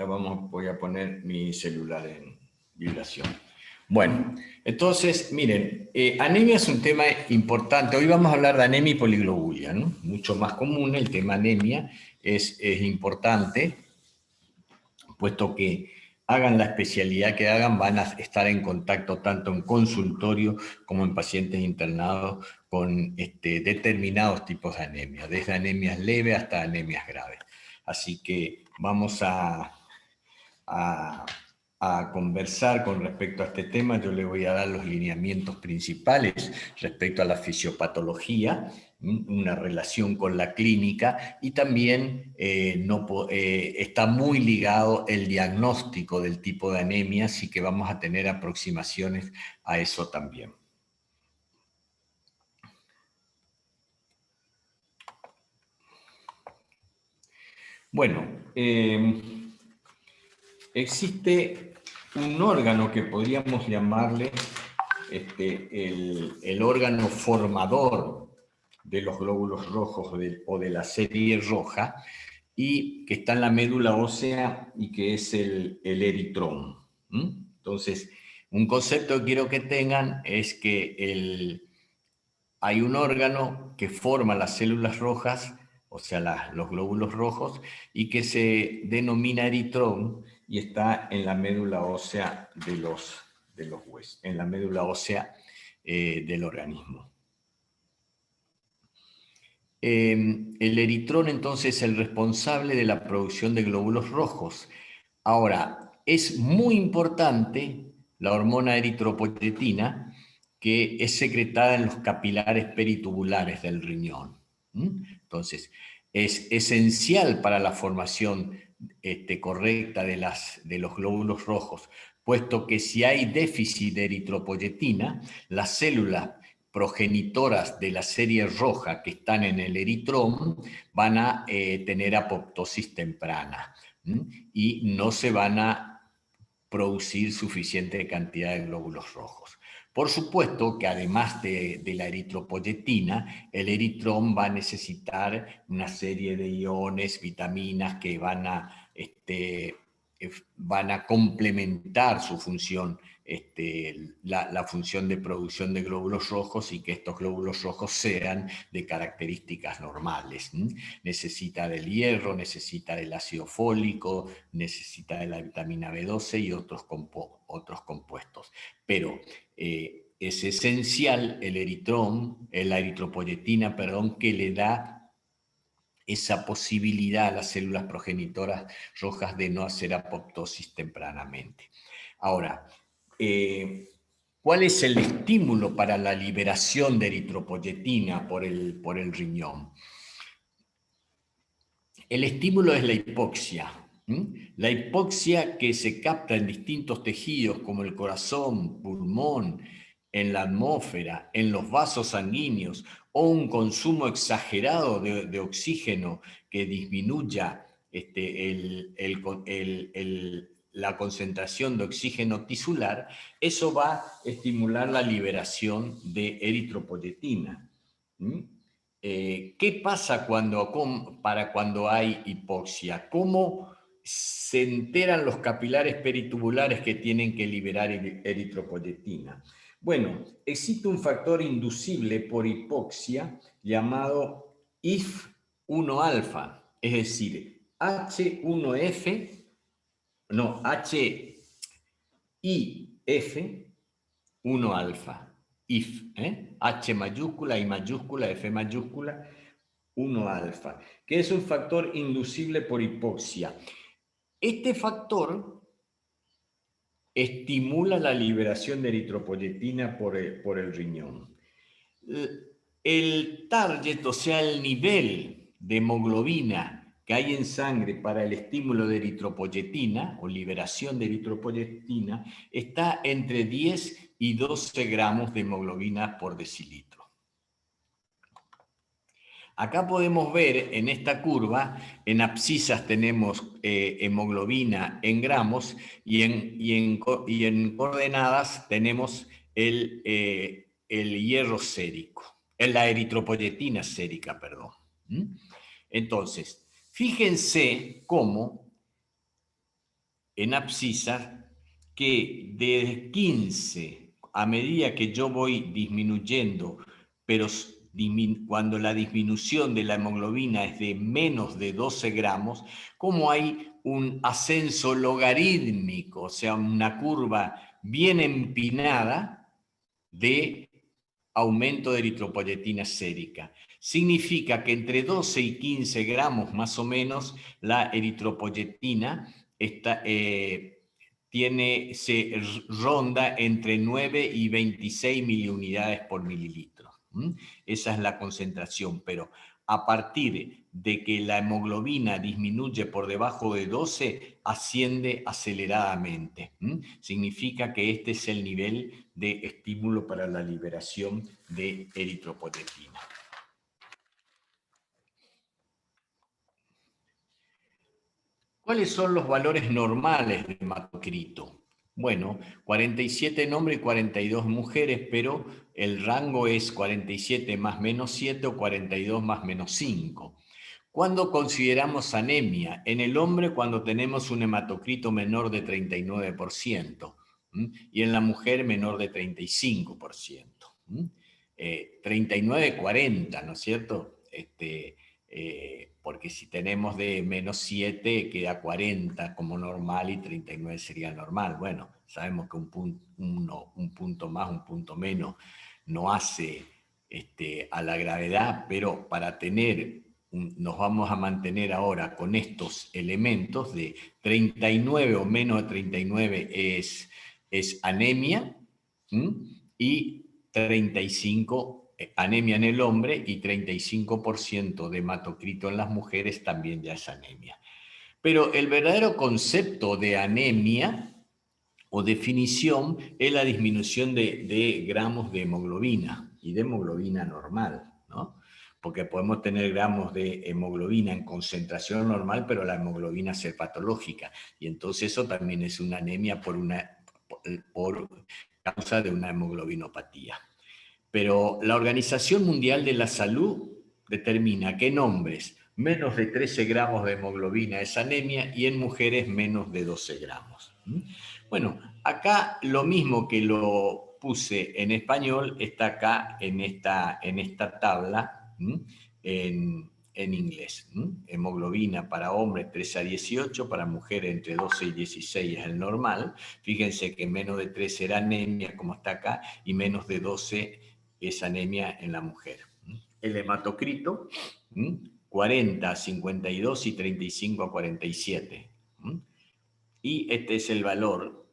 voy a poner mi celular en vibración. Bueno, entonces, miren, anemia es un tema importante. Hoy vamos a hablar de anemia y poliglobulia, ¿no? Mucho más común, el tema anemia es importante, puesto que hagan la especialidad que hagan, van a estar en contacto tanto en consultorio como en pacientes internados con determinados tipos de anemia, desde anemias leves hasta anemias graves. Así que vamos a conversar con respecto a este tema. Yo le voy a dar los lineamientos principales respecto a la fisiopatología, una relación con la clínica y también está muy ligado el diagnóstico del tipo de anemia, así que vamos a tener aproximaciones a eso también. Bueno, existe un órgano que podríamos llamarle el órgano formador de los glóbulos rojos o de la serie roja, y que está en la médula ósea y que es el eritrón. Entonces, un concepto que quiero que tengan es que hay un órgano que forma las células rojas, o sea, los glóbulos rojos, y que se denomina eritrón y está en la médula ósea de los huesos, en la médula ósea del organismo. El eritrón entonces es el responsable de la producción de glóbulos rojos. Ahora, es muy importante la hormona eritropoyetina, que es secretada en los capilares peritubulares del riñón. Entonces, es esencial para la formación correcta de los glóbulos rojos, puesto que si hay déficit de eritropoyetina, las células progenitoras de la serie roja que están en el eritrón van a tener apoptosis temprana y no se van a producir suficiente cantidad de glóbulos rojos. Por supuesto que además de la eritropoyetina, el eritrón va a necesitar una serie de iones, vitaminas que van a complementar su función, la función de producción de glóbulos rojos, y que estos glóbulos rojos sean de características normales. Necesita del hierro, necesita del ácido fólico, necesita de la vitamina B12 y otros compuestos. Pero es esencial el eritrón, la eritropoyetina, que le da esa posibilidad a las células progenitoras rojas de no hacer apoptosis tempranamente. Ahora, ¿cuál es el estímulo para la liberación de eritropoyetina por el riñón? El estímulo es la hipoxia. La hipoxia que se capta en distintos tejidos como el corazón, pulmón, en la atmósfera, en los vasos sanguíneos, o un consumo exagerado de oxígeno que disminuya la concentración de oxígeno tisular, eso va a estimular la liberación de eritropoyetina. ¿Qué pasa cuando hay hipoxia? ¿Cómo se enteran los capilares peritubulares que tienen que liberar eritropoyetina? Bueno, existe un factor inducible por hipoxia llamado IF1-alfa, es decir, HIF1-alfa. IF, H mayúscula, I mayúscula, F mayúscula, 1-alfa, que es un factor inducible por hipoxia. Este factor estimula la liberación de eritropoyetina por el riñón. El target, o sea, el nivel de hemoglobina que hay en sangre para el estímulo de eritropoyetina o liberación de eritropoyetina está entre 10 y 12 gramos de hemoglobina por decilitro. Acá podemos ver en esta curva, en abscisas tenemos hemoglobina en gramos y en coordenadas tenemos el hierro sérico, la eritropoyetina sérica, perdón. Entonces, fíjense cómo en abscisas que de 15, a medida que yo voy disminuyendo, pero cuando la disminución de la hemoglobina es de menos de 12 gramos, como hay un ascenso logarítmico, o sea, una curva bien empinada de aumento de eritropoyetina sérica. Significa que entre 12 y 15 gramos más o menos la eritropoyetina está, se ronda entre 9 y 26 miliunidades por mililitro. Esa es la concentración, pero a partir de que la hemoglobina disminuye por debajo de 12, asciende aceleradamente. Significa que este es el nivel de estímulo para la liberación de eritropoyetina. ¿Cuáles son los valores normales de hematocrito? Bueno, 47 en hombres y 42 mujeres, pero el rango es 47 más menos 7 o 42 más menos 5. ¿Cuándo consideramos anemia? En el hombre cuando tenemos un hematocrito menor de 39%, y en la mujer menor de 35%. 39-40, ¿no es cierto? Porque si tenemos de menos 7 queda 40 como normal y 39 sería normal. Bueno, sabemos que un punto más, un punto menos no hace a la gravedad, pero para tener, nos vamos a mantener ahora con estos elementos de 39 o menos de 39 es anemia, y 35 anemia en el hombre y 35% de hematocrito en las mujeres también ya es anemia. Pero el verdadero concepto de anemia o definición es la disminución de gramos de hemoglobina y de hemoglobina normal, ¿no? Porque podemos tener gramos de hemoglobina en concentración normal, pero la hemoglobina ser patológica. Y entonces eso también es una anemia por causa de una hemoglobinopatía. Pero la Organización Mundial de la Salud determina que en hombres menos de 13 gramos de hemoglobina es anemia y en mujeres menos de 12 gramos. Bueno, acá lo mismo que lo puse en español está acá en esta tabla en inglés. Hemoglobina para hombres 13 a 18, para mujeres entre 12 y 16 es el normal. Fíjense que menos de 13 era anemia, como está acá, y menos de 12 es anemia en la mujer. El hematocrito, 40 a 52 y 35 a 47. Y este es el valor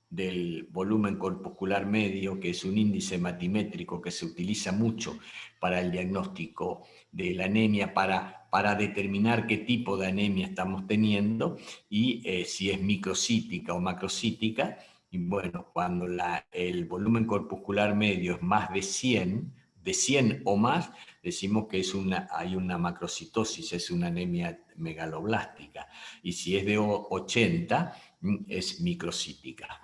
del volumen corpuscular medio, que es un índice matimétrico que se utiliza mucho para el diagnóstico de la anemia, para determinar qué tipo de anemia estamos teniendo y si es microcítica o macrocítica. Y bueno, cuando el volumen corpuscular medio es más de 100 o más, decimos que hay una macrocitosis, es una anemia megaloblástica. Y si es de 80, es microcítica.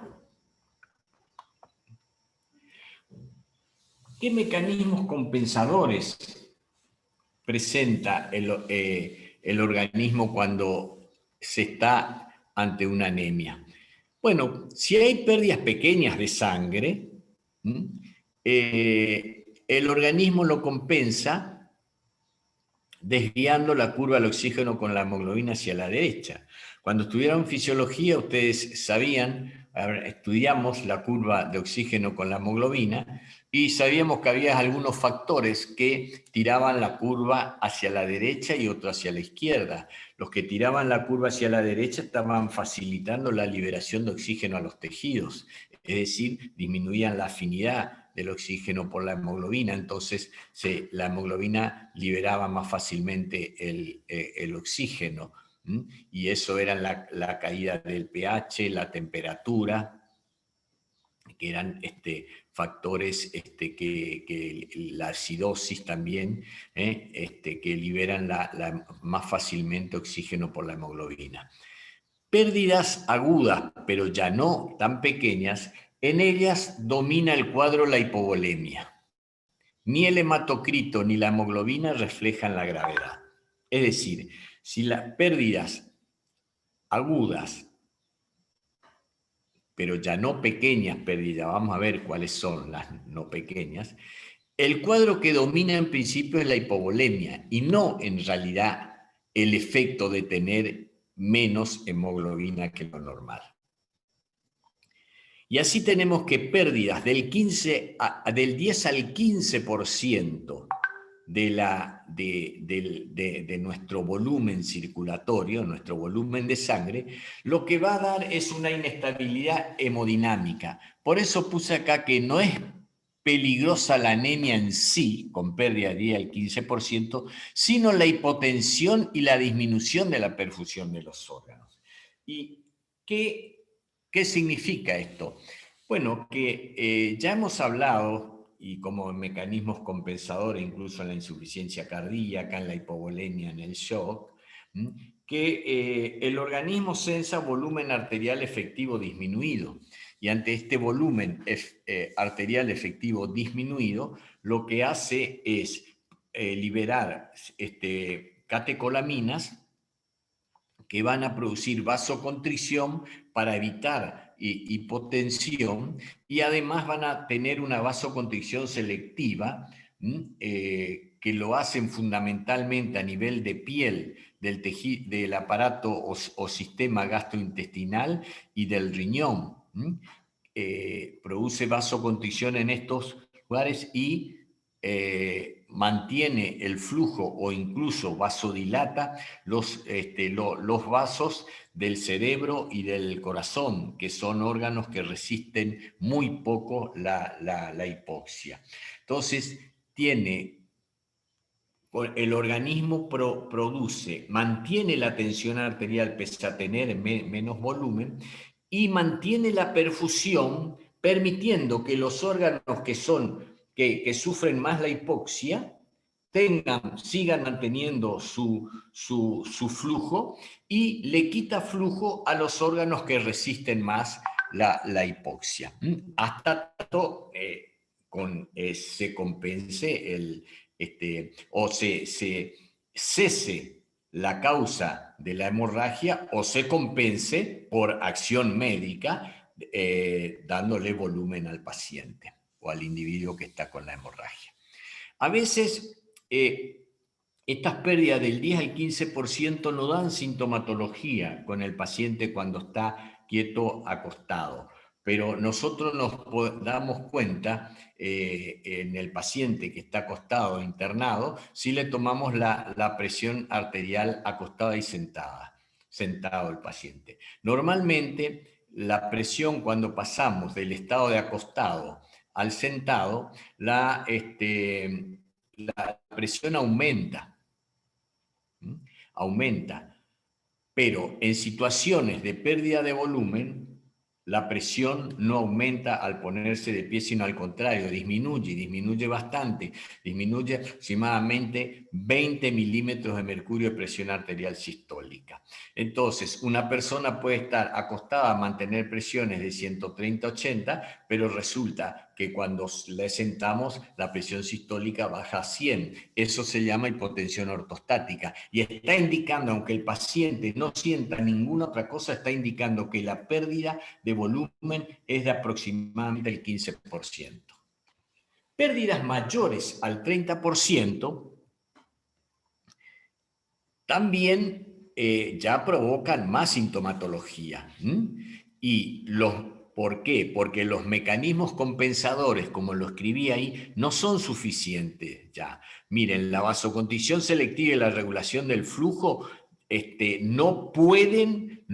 ¿Qué mecanismos compensadores presenta el organismo cuando se está ante una anemia? Bueno, si hay pérdidas pequeñas de sangre, el organismo lo compensa desviando la curva del oxígeno con la hemoglobina hacia la derecha. Cuando estudiaron fisiología, ustedes sabían, estudiamos la curva de oxígeno con la hemoglobina y sabíamos que había algunos factores que tiraban la curva hacia la derecha y otros hacia la izquierda. Los que tiraban la curva hacia la derecha estaban facilitando la liberación de oxígeno a los tejidos, es decir, disminuían la afinidad del oxígeno por la hemoglobina, entonces la hemoglobina liberaba más fácilmente el oxígeno, y eso era la caída del pH, la temperatura, que eran factores que la acidosis también, que liberan más fácilmente oxígeno por la hemoglobina. Pérdidas agudas, pero ya no tan pequeñas, en ellas domina el cuadro la hipovolemia. Ni el hematocrito ni la hemoglobina reflejan la gravedad. Es decir, si las pérdidas agudas pero ya no pequeñas pérdidas, vamos a ver cuáles son las no pequeñas, el cuadro que domina en principio es la hipovolemia y no en realidad el efecto de tener menos hemoglobina que lo normal. Y así tenemos que pérdidas del 10 al 15% de nuestro volumen circulatorio, nuestro volumen de sangre, lo que va a dar es una inestabilidad hemodinámica. Por eso puse acá que no es peligrosa la anemia en sí, con pérdida de 10 al 15%, sino la hipotensión y la disminución de la perfusión de los órganos. ¿Y qué significa esto? Bueno, que ya hemos hablado, y como mecanismos compensadores, incluso en la insuficiencia cardíaca, en la hipovolemia, en el shock, que el organismo sensa volumen arterial efectivo disminuido. Y ante este volumen arterial efectivo disminuido, lo que hace es liberar catecolaminas que van a producir vasoconstricción para evitar hipotensión y además van a tener una vasoconstricción selectiva que lo hacen fundamentalmente a nivel de piel, del aparato o sistema gastrointestinal y del riñón. Produce vasoconstricción en estos lugares y mantiene el flujo o incluso vasodilata los vasos del cerebro y del corazón, que son órganos que resisten muy poco la hipoxia. Entonces, el organismo mantiene la tensión arterial pese a tener menos volumen y mantiene la perfusión, permitiendo que los órganos que sufren más la hipoxia sigan manteniendo su flujo y le quita flujo a los órganos que resisten más la hipoxia. Hasta tanto se compense o se cese la causa de la hemorragia o se compense por acción médica dándole volumen al paciente o al individuo que está con la hemorragia. A veces estas pérdidas del 10 al 15% no dan sintomatología con el paciente cuando está quieto acostado, pero nosotros nos damos cuenta en el paciente que está acostado internado si le tomamos la presión arterial acostada y sentado el paciente. Normalmente la presión cuando pasamos del estado de acostado al sentado, la presión aumenta, pero en situaciones de pérdida de volumen, la presión no aumenta al ponerse de pie, sino al contrario, disminuye bastante, disminuye aproximadamente 20 milímetros de mercurio de presión arterial sistólica. Entonces, una persona puede estar acostada a mantener presiones de 130-80, pero resulta que cuando le sentamos, la presión sistólica baja a 100. Eso se llama hipotensión ortostática y está indicando, aunque el paciente no sienta ninguna otra cosa, está indicando que la pérdida de volumen es de aproximadamente el 15%. Pérdidas mayores al 30% también ya provocan más sintomatología. ¿Por qué? Porque los mecanismos compensadores, como lo escribí ahí, no son suficientes ya. Miren, la vasoconstricción selectiva y la regulación del flujo no pueden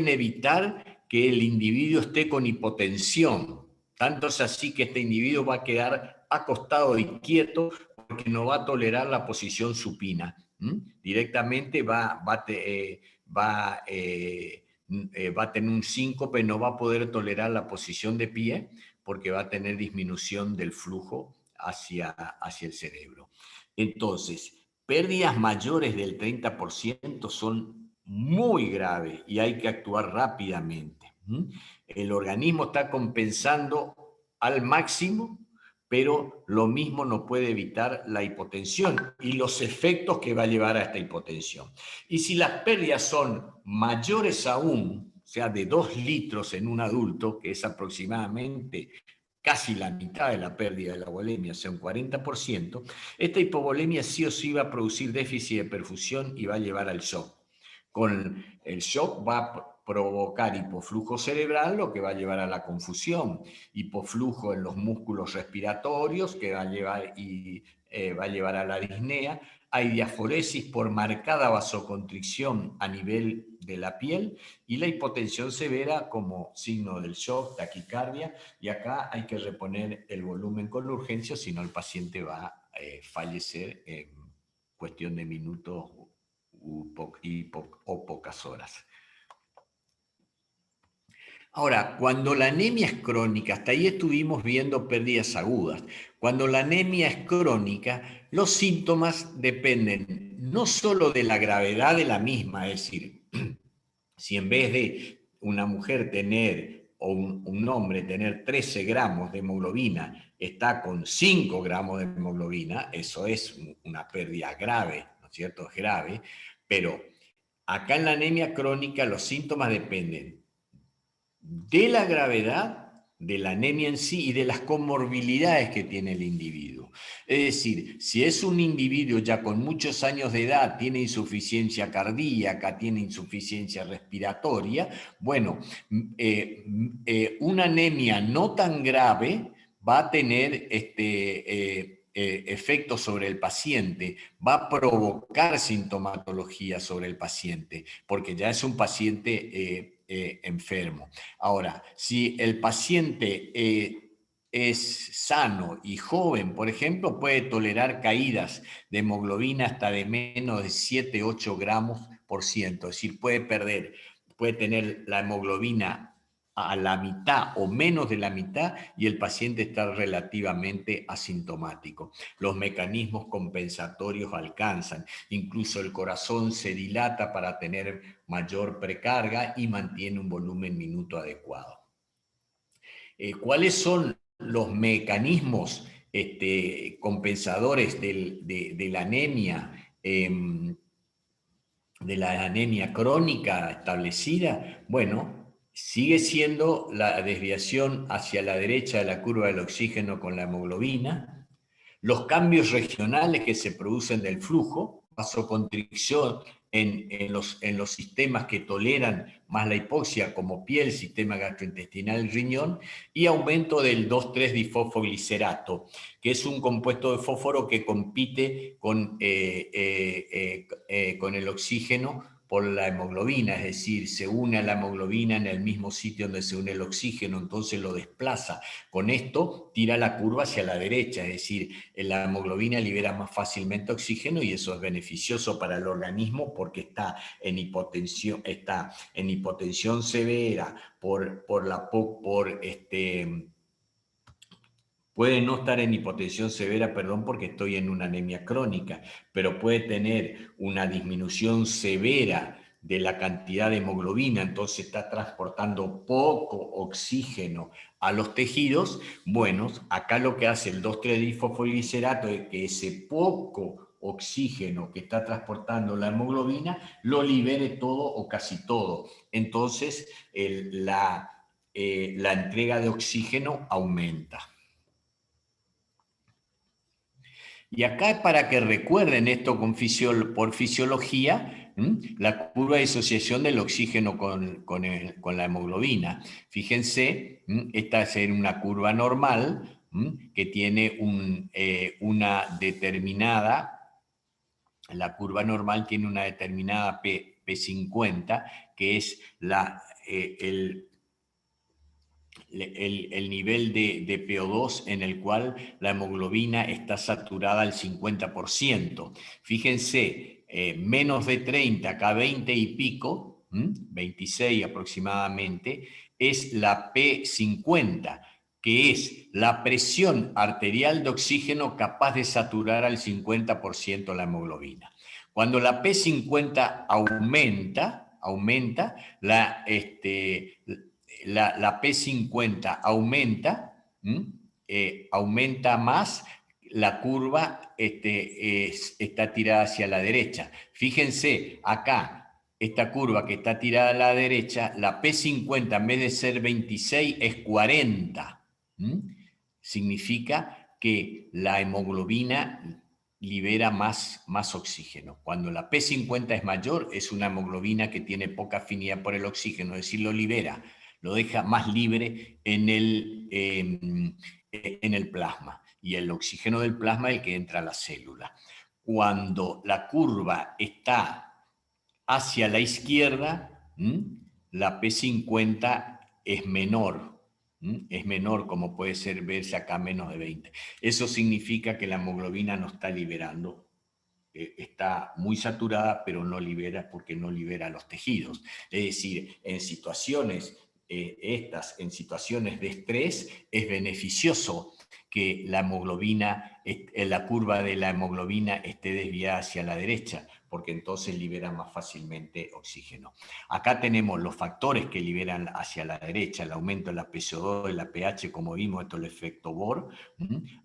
evitar que el individuo esté con hipotensión. Tanto es así que este individuo va a quedar acostado y quieto porque no va a tolerar la posición supina. Directamente va a tener un síncope, no va a poder tolerar la posición de pie porque va a tener disminución del flujo hacia el cerebro. Entonces, pérdidas mayores del 30% son muy graves y hay que actuar rápidamente. El organismo está compensando al máximo, pero lo mismo no puede evitar la hipotensión y los efectos que va a llevar a esta hipotensión. Y si las pérdidas son mayores aún, sea, de 2 litros en un adulto, que es aproximadamente casi la mitad de la pérdida de la volemia, o sea, un 40%, esta hipovolemia sí o sí va a producir déficit de perfusión y va a llevar al shock. Con el shock va a provocar hipoflujo cerebral, lo que va a llevar a la confusión, hipoflujo en los músculos respiratorios, que va a llevar a la disnea. Hay diaforesis por marcada vasoconstricción a nivel de la piel y la hipotensión severa como signo del shock, taquicardia, y acá hay que reponer el volumen con urgencia, si no el paciente va a fallecer en cuestión de minutos o pocas horas. Ahora, cuando la anemia es crónica, hasta ahí estuvimos viendo pérdidas agudas. Cuando la anemia es crónica, los síntomas dependen no solo de la gravedad de la misma, es decir, si en vez de una mujer tener o un hombre tener 13 gramos de hemoglobina, está con 5 gramos de hemoglobina, eso es una pérdida grave, ¿no es cierto? Es grave, pero acá en la anemia crónica los síntomas dependen de la gravedad de la anemia en sí y de las comorbilidades que tiene el individuo. Es decir, si es un individuo ya con muchos años de edad, tiene insuficiencia cardíaca, tiene insuficiencia respiratoria, bueno, una anemia no tan grave va a tener efectos sobre el paciente, va a provocar sintomatología sobre el paciente, porque ya es un paciente enfermo. Ahora, si el paciente es sano y joven, por ejemplo, puede tolerar caídas de hemoglobina hasta de menos de 7, 8 gramos por ciento, es decir, puede tener la hemoglobina a la mitad o menos de la mitad y el paciente está relativamente asintomático. Los mecanismos compensatorios alcanzan, incluso el corazón se dilata para tener mayor precarga y mantiene un volumen minuto adecuado. ¿Cuáles son los mecanismos compensadores de la anemia? De la anemia crónica establecida, bueno, sigue siendo la desviación hacia la derecha de la curva del oxígeno con la hemoglobina, los cambios regionales que se producen del flujo, vasoconstricción en los sistemas que toleran más la hipoxia, como piel, sistema gastrointestinal y riñón, y aumento del 2,3-difosfoglicerato, que es un compuesto de fósforo que compite con el oxígeno por la hemoglobina, es decir, se une a la hemoglobina en el mismo sitio donde se une el oxígeno, entonces lo desplaza. Con esto tira la curva hacia la derecha, es decir, la hemoglobina libera más fácilmente oxígeno y eso es beneficioso para el organismo porque está en hipotensión severa puede no estar en hipotensión severa, perdón, porque estoy en una anemia crónica, pero puede tener una disminución severa de la cantidad de hemoglobina, entonces está transportando poco oxígeno a los tejidos. Bueno, acá lo que hace el 2,3-difosfoglicerato es que ese poco oxígeno que está transportando la hemoglobina lo libere todo o casi todo. Entonces la entrega de oxígeno aumenta. Y acá es para que recuerden esto por fisiología, la curva de disociación del oxígeno con la hemoglobina. Fíjense, esta es una curva normal que tiene una determinada, la curva normal tiene una determinada P50, que es el nivel de PO2 en el cual la hemoglobina está saturada al 50%. Fíjense, menos de 30, acá 20 y pico, 26 aproximadamente, es la P50, que es la presión arterial de oxígeno capaz de saturar al 50% la hemoglobina. Cuando la P50 aumenta la P50 aumenta más, la curva está tirada hacia la derecha. Fíjense, acá esta curva que está tirada a la derecha, la P50 en vez de ser 26 es 40. Significa que la hemoglobina libera más oxígeno. Cuando la P50 es mayor, es una hemoglobina que tiene poca afinidad por el oxígeno, es decir, lo libera, lo deja más libre en el plasma. Y el oxígeno del plasma es el que entra a la célula. Cuando la curva está hacia la izquierda, la P50 es menor. Es menor, como puede ser verse acá, menos de 20. Eso significa que la hemoglobina no está liberando. Está muy saturada, pero no libera porque no libera los tejidos. Es decir, en situaciones en situaciones de estrés, es beneficioso que la hemoglobina, la curva de la hemoglobina esté desviada hacia la derecha, porque entonces libera más fácilmente oxígeno. Acá tenemos los factores que liberan hacia la derecha, el aumento de la PCO2 y la pH, como vimos, esto es el efecto Bohr,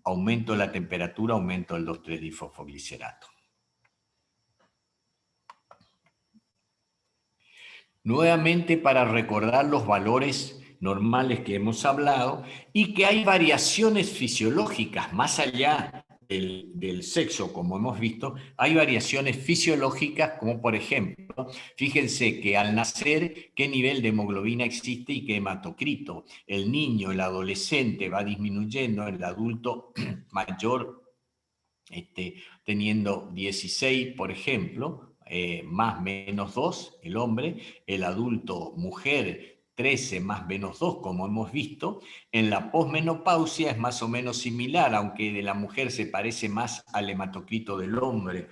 aumento de la temperatura, aumento del 2,3-difosfoglicerato. Nuevamente para recordar los valores normales que hemos hablado y que hay variaciones fisiológicas más allá del sexo, como hemos visto, hay variaciones fisiológicas como por ejemplo, fíjense que al nacer qué nivel de hemoglobina existe y qué hematocrito. El niño, el adolescente va disminuyendo, el adulto mayor teniendo 16, por ejemplo, más menos 2, el hombre, el adulto mujer 13 más menos 2, como hemos visto. En la posmenopausia es más o menos similar, aunque de la mujer se parece más al hematocrito del hombre,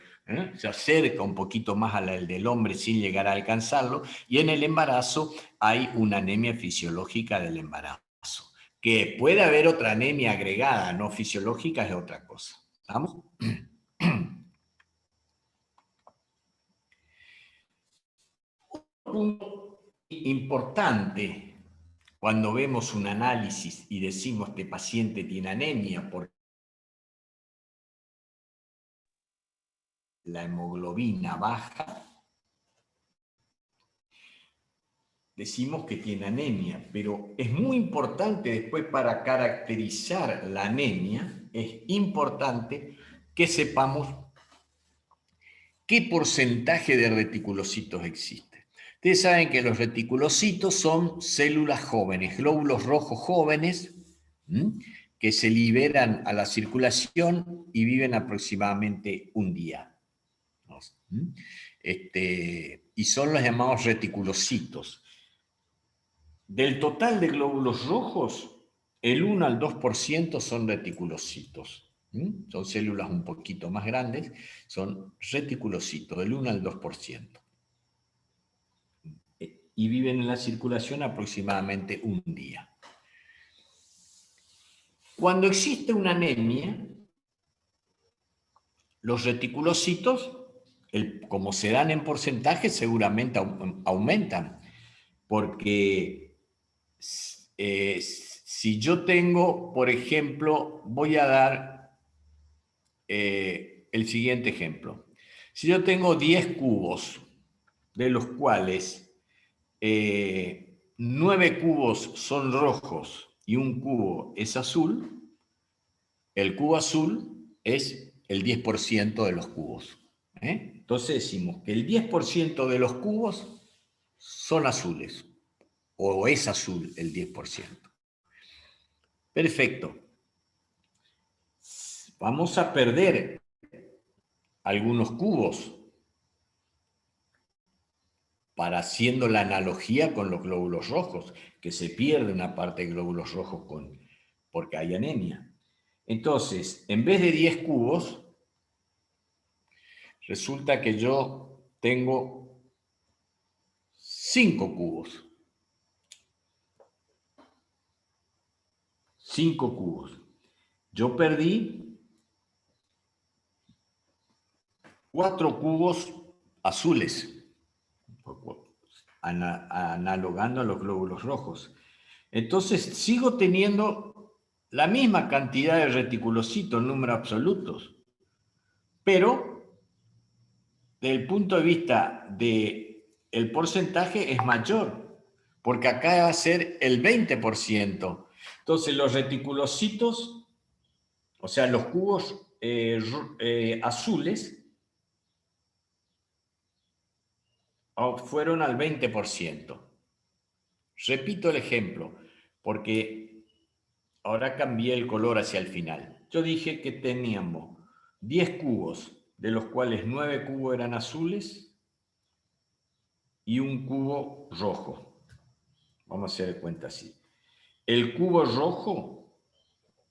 se acerca un poquito más al del hombre sin llegar a alcanzarlo, y en el embarazo hay una anemia fisiológica del embarazo. Que puede haber otra anemia agregada, no fisiológica, es otra cosa. ¿Vamos? Un punto importante cuando vemos un análisis y decimos este paciente tiene anemia porque la hemoglobina baja, decimos que tiene anemia, pero es muy importante después para caracterizar la anemia, es importante que sepamos qué porcentaje de reticulocitos existe. Ustedes saben que los reticulocitos son células jóvenes, glóbulos rojos jóvenes, que se liberan a la circulación y viven aproximadamente un día. Y son los llamados reticulocitos. Del total de glóbulos rojos, el 1 al 2% son reticulocitos. Son células un poquito más grandes, son reticulocitos, del 1 al 2%. Y viven en la circulación aproximadamente un día. Cuando existe una anemia, los reticulocitos, como se dan en porcentaje, seguramente aumentan, porque si yo tengo, por ejemplo, voy a dar el siguiente ejemplo. Si yo tengo 10 cubos, de los cuales 9 cubos son rojos y un cubo es azul, el cubo azul es el 10% de los cubos. Entonces decimos que el 10% de los cubos son azules, o es azul el 10%. Perfecto. Vamos a perder algunos cubos para haciendo la analogía con los glóbulos rojos, que se pierde una parte de glóbulos rojos porque hay anemia. Entonces, en vez de 10 cubos, resulta que yo tengo 5 cubos. 5 cubos. Yo perdí 4 cubos azules, analogando a los glóbulos rojos. Entonces sigo teniendo la misma cantidad de reticulocitos en números absolutos, pero desde el punto de vista de el porcentaje es mayor, porque acá va a ser el 20%. Entonces los reticulocitos, o sea, los cubos azules, fueron al 20%. Repito el ejemplo, porque ahora cambié el color hacia el final. Yo dije que teníamos 10 cubos, de los cuales 9 cubos eran azules y un cubo rojo. Vamos a hacer de cuenta así. El cubo rojo,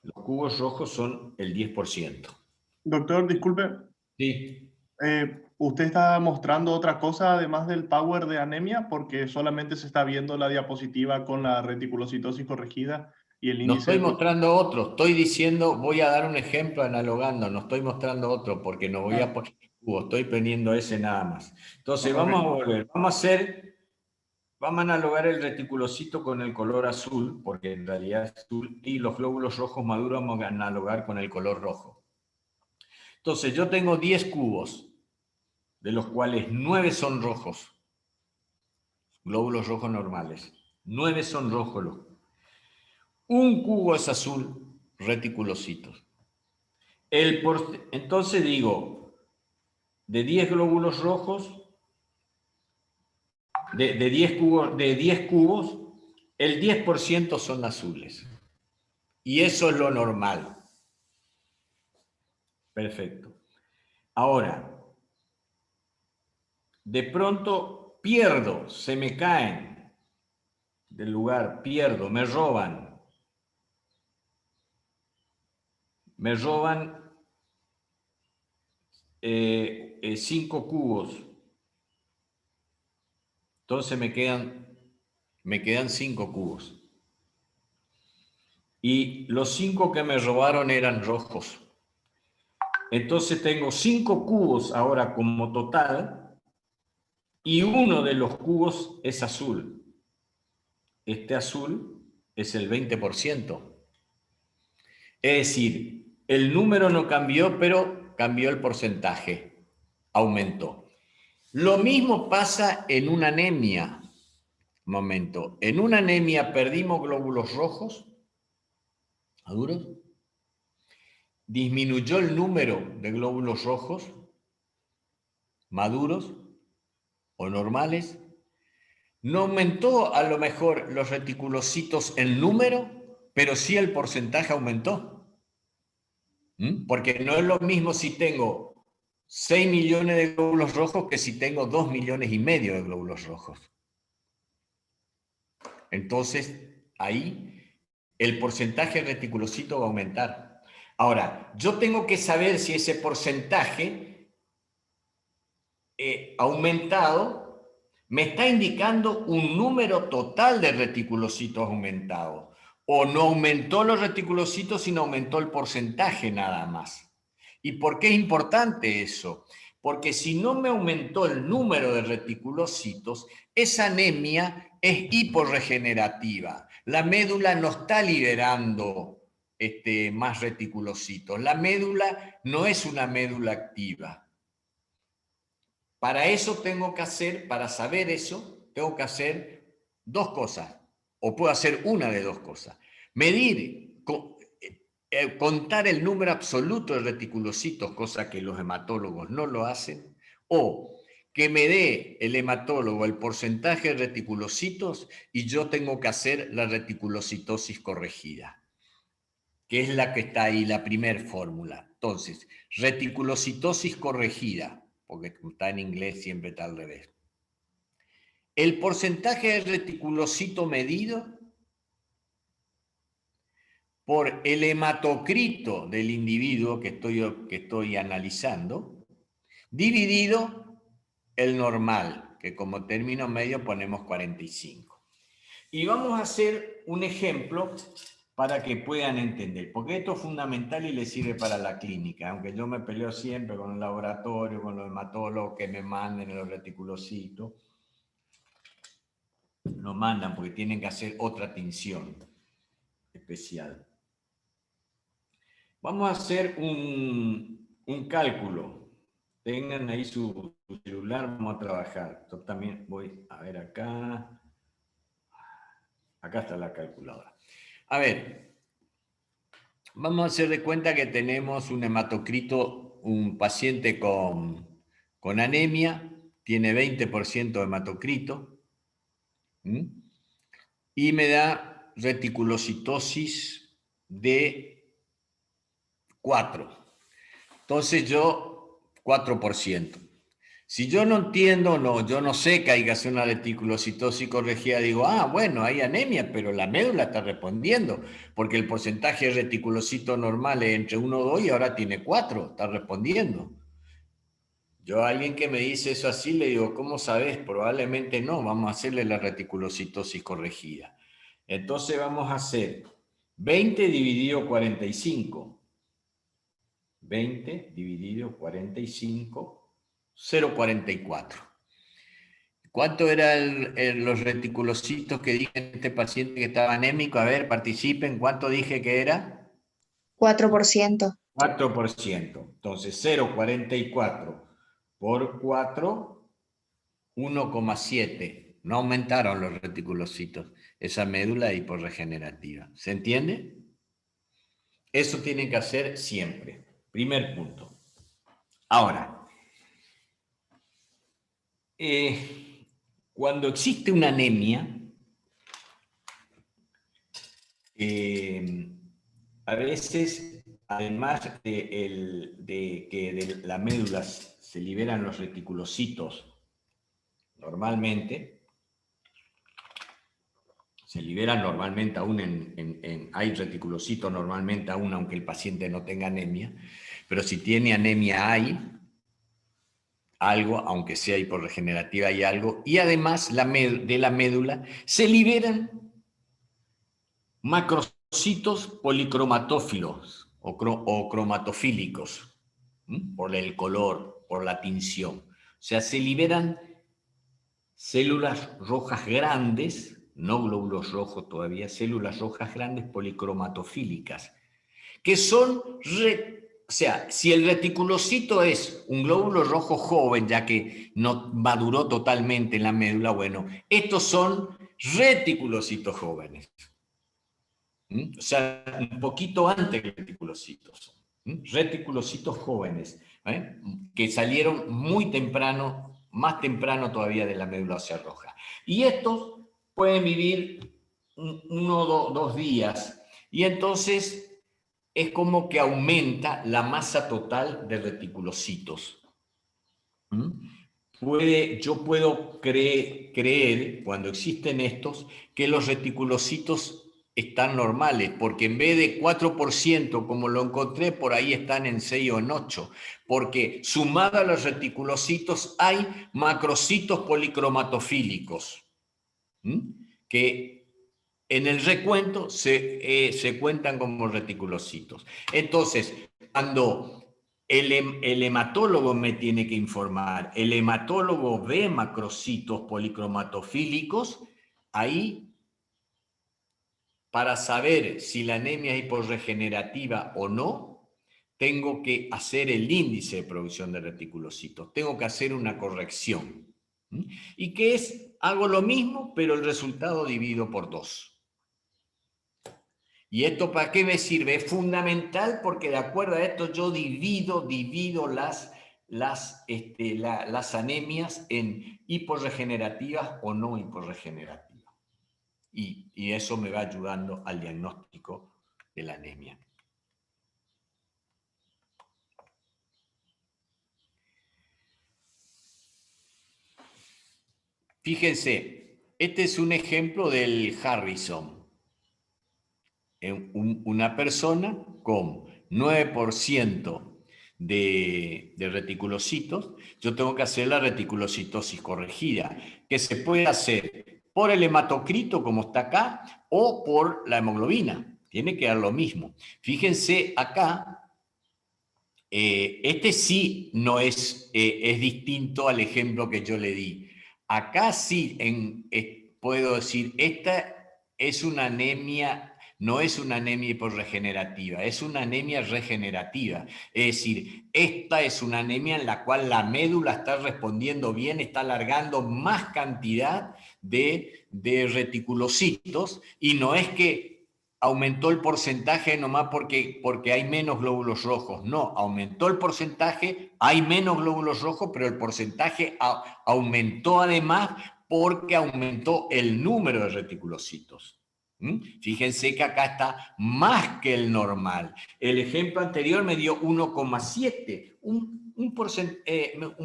los cubos rojos son el 10%. Doctor, disculpe. Sí. ¿Usted está mostrando otra cosa además del power de anemia? Porque solamente se está viendo la diapositiva con la reticulocitosis corregida y el No índice estoy de... mostrando otro, estoy diciendo, voy a dar un ejemplo analogando, no estoy mostrando otro porque no voy a poner cubo, estoy poniendo ese nada más. Entonces vamos a volver, vamos a analogar el reticulocito con el color azul, porque en realidad es azul, y los glóbulos rojos maduros vamos a analogar con el color rojo. Entonces yo tengo 10 cubos, de los cuales 9 son rojos, glóbulos rojos normales, 9 son rojos. Un cubo es azul, reticulocitos. Entonces digo, de 10 glóbulos rojos, de 10 cubos, el 10% son azules. Y eso es lo normal. Perfecto. Ahora, de pronto pierdo, se me caen del lugar, pierdo, me roban. Me roban 5 cubos. Entonces me quedan 5 cubos. Y los 5 que me robaron eran rojos. Entonces tengo 5 cubos ahora como total y uno de los cubos es azul. Este azul es el 20%. Es decir, el número no cambió, pero cambió el porcentaje, aumentó. Lo mismo pasa en una anemia. Momento, en una anemia perdimos glóbulos rojos, maduros, disminuyó el número de glóbulos rojos, maduros o normales, no aumentó a lo mejor los reticulocitos en número, pero sí el porcentaje aumentó. Porque no es lo mismo si tengo 6 millones de glóbulos rojos que si tengo 2,5 millones de glóbulos rojos. Entonces, ahí el porcentaje de reticulocito va a aumentar. Ahora, yo tengo que saber si ese porcentaje aumentado me está indicando un número total de reticulocitos aumentados. O no aumentó los reticulocitos, sino aumentó el porcentaje nada más. ¿Y por qué es importante eso? Porque si no me aumentó el número de reticulocitos, esa anemia es hiporregenerativa. La médula no está liberando más reticulocitos. La médula no es una médula activa. Para eso tengo que hacer, para saber eso, tengo que hacer 2 cosas. O puedo hacer una de 2 cosas. Medir, contar el número absoluto de reticulocitos, cosa que los hematólogos no lo hacen, o que me dé el hematólogo el porcentaje de reticulocitos y yo tengo que hacer la reticulocitosis corregida, que es la que está ahí, la primer fórmula. Entonces, reticulocitosis corregida, porque está en inglés, siempre está al revés. El porcentaje de reticulocito medido por el hematocrito del individuo que estoy analizando, dividido el normal, que como término medio ponemos 45. Y vamos a hacer un ejemplo para que puedan entender, porque esto es fundamental y les sirve para la clínica, aunque yo me peleo siempre con el laboratorio, con los hematólogos que me manden los reticulocitos, nos mandan porque tienen que hacer otra tinción especial. Vamos a hacer un cálculo. tengan ahí su celular, vamos a trabajar. Yo también voy a ver acá. Acá está la calculadora. A ver, vamos a hacer de cuenta que tenemos un hematocrito, un paciente con anemia, tiene 20% de hematocrito, ¿m? Y me da reticulocitosis de 4. Entonces yo, 4%. Si yo no entiendo, yo no sé que hay que hacer una reticulocitosis corregida, digo, bueno, hay anemia, pero la médula está respondiendo, porque el porcentaje de reticulocitos normal es entre 1 y 2 y ahora tiene 4, está respondiendo. Yo a alguien que me dice eso así le digo, ¿cómo sabes? Probablemente no, vamos a hacerle la reticulocitosis corregida. Entonces vamos a hacer 20 dividido 45. 20 dividido 45, 0,44. ¿Cuánto eran los reticulocitos que dije en este paciente que estaba anémico? A ver, participen. ¿Cuánto dije que era? 4%. 4%. Entonces, 0,44 por 4, 1,7. No aumentaron los reticulocitos. Esa médula hiporregenerativa. ¿Se entiende? Eso tienen que hacer siempre. Primer punto. Ahora, cuando existe una anemia, a veces, además de que de la médula se liberan los reticulocitos normalmente, se liberan normalmente aún hay reticulocitos normalmente aún aunque el paciente no tenga anemia, pero si tiene anemia hay algo, aunque sea hiporregenerativa hay algo, y además de la médula se liberan macrocitos policromatófilos o cromatofílicos, por el color, por la tinción. O sea, se liberan células rojas grandes, no glóbulos rojos todavía, células rojas grandes policromatofílicas, que son, o sea, si el reticulocito es un glóbulo rojo joven, ya que no maduró totalmente en la médula, bueno, estos son reticulocitos jóvenes. O sea, un poquito antes que reticulocitos. Reticulocitos jóvenes, que salieron muy temprano, más temprano todavía de la médula ósea roja. Y estos pueden vivir 1 o 2 días. Y entonces es como que aumenta la masa total de reticulocitos. Yo puedo creer, cuando existen estos, que los reticulocitos están normales, porque en vez de 4%, como lo encontré, por ahí están en 6 o en 8, porque sumado a los reticulocitos hay macrocitos policromatofílicos, que en el recuento se cuentan como reticulocitos. Entonces, cuando el hematólogo me tiene que informar, el hematólogo ve macrocitos policromatofílicos, ahí, para saber si la anemia es hiporregenerativa o no, tengo que hacer el índice de producción de reticulocitos, tengo que hacer una corrección. ¿Y qué es? Hago lo mismo, pero el resultado divido por 2. ¿Y esto para qué me sirve? Es fundamental porque de acuerdo a esto yo divido las anemias en hiporregenerativas o no hiporregenerativas. Y eso me va ayudando al diagnóstico de la anemia. Fíjense, este es un ejemplo del Harrison. Una persona con 9% de reticulocitos, yo tengo que hacer la reticulocitosis corregida, que se puede hacer por el hematocrito, como está acá, o por la hemoglobina. Tiene que dar lo mismo. Fíjense acá, este sí no es distinto al ejemplo que yo le di. Acá sí puedo decir, esta es una anemia, no es una anemia hiporregenerativa, es una anemia regenerativa. Es decir, esta es una anemia en la cual la médula está respondiendo bien, está alargando más cantidad de reticulocitos, y no es que aumentó el porcentaje nomás porque hay menos glóbulos rojos. No, aumentó el porcentaje, hay menos glóbulos rojos, pero el porcentaje aumentó además porque aumentó el número de reticulocitos. Fíjense que acá está más que el normal. El ejemplo anterior me dio 1,7, un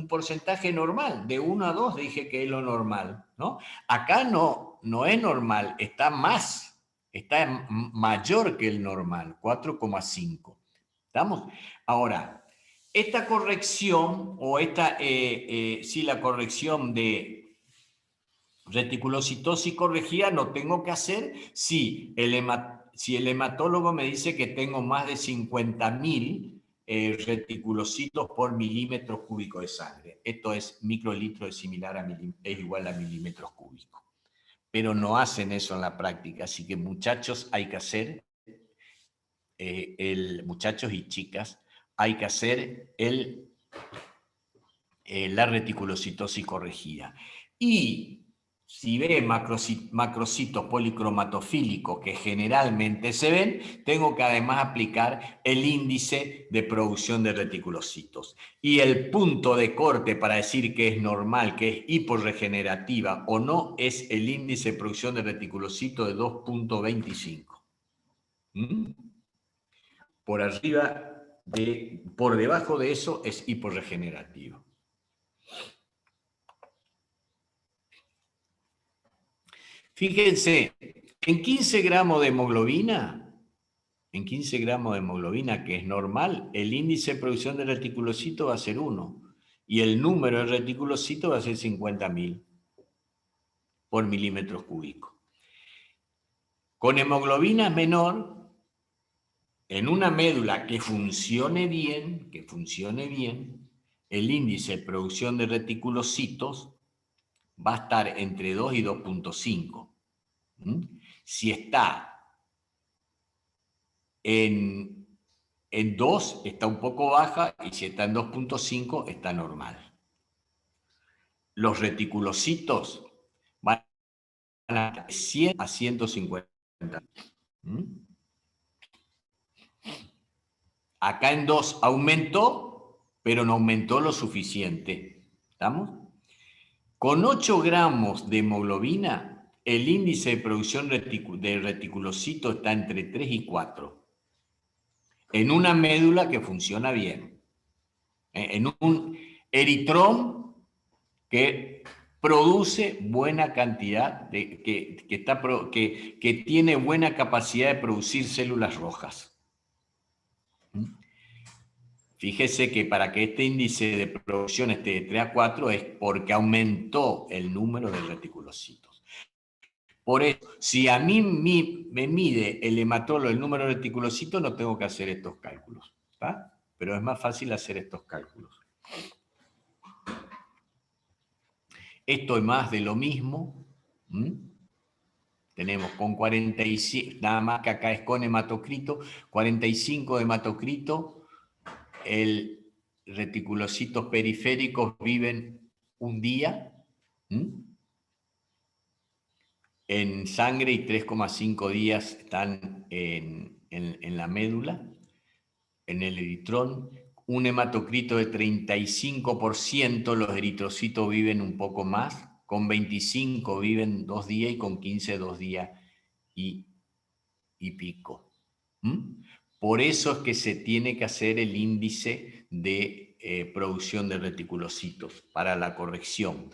porcentaje normal. De 1 a 2 dije que es lo normal, ¿no? Acá no es normal, está más, está mayor que el normal, 4,5. ¿Estamos? Ahora, esta corrección, o sí, la corrección de reticulocitosis corregida no tengo que hacer si el hematólogo me dice que tengo más de 50.000 reticulocitos por milímetro cúbico de sangre. Esto es microlitro, es igual a milímetros cúbicos. Pero no hacen eso en la práctica, así que muchachos hay que hacer, muchachos y chicas, hay que hacer la reticulocitosis corregida. Y si ve macrocitos policromatofílicos que generalmente se ven, tengo que además aplicar el índice de producción de reticulocitos. Y el punto de corte para decir que es normal, que es hiporregenerativa o no, es el índice de producción de reticulocitos de 2,25. Por debajo de eso es hiporregenerativo. Fíjense, en 15 gramos de hemoglobina, que es normal, el índice de producción de reticulocitos va a ser 1 y el número de reticulocitos va a ser 50.000 por milímetros cúbicos. Con hemoglobina menor, en una médula que funcione bien, el índice de producción de reticulocitos va a estar entre 2 y 2,5. Si está en 2, está un poco baja, y si está en 2,5, está normal. Los reticulocitos van a estar de 100 a 150. Acá en 2 aumentó, pero no aumentó lo suficiente. ¿Estamos? Con 8 gramos de hemoglobina, el índice de producción de reticulocitos está entre 3 y 4. En una médula que funciona bien. En un eritrón que produce buena cantidad, que tiene buena capacidad de producir células rojas. Fíjese que para que este índice de producción esté de 3 a 4 es porque aumentó el número de reticulocitos. Por eso, si a mí me mide el hematólogo el número de reticulocitos, no tengo que hacer estos cálculos, ¿tá? Pero es más fácil hacer estos cálculos. Esto es más de lo mismo. Tenemos con 45, nada más que acá es con hematocrito, 45 de hematocrito, el reticulocitos periféricos viven un día en sangre y 3,5 días están en la médula, en el eritrón. Un hematocrito de 35%, los eritrocitos viven un poco más, con 25 viven 2 días y con 15 2 días y pico. Por eso es que se tiene que hacer el índice de producción de reticulocitos para la corrección.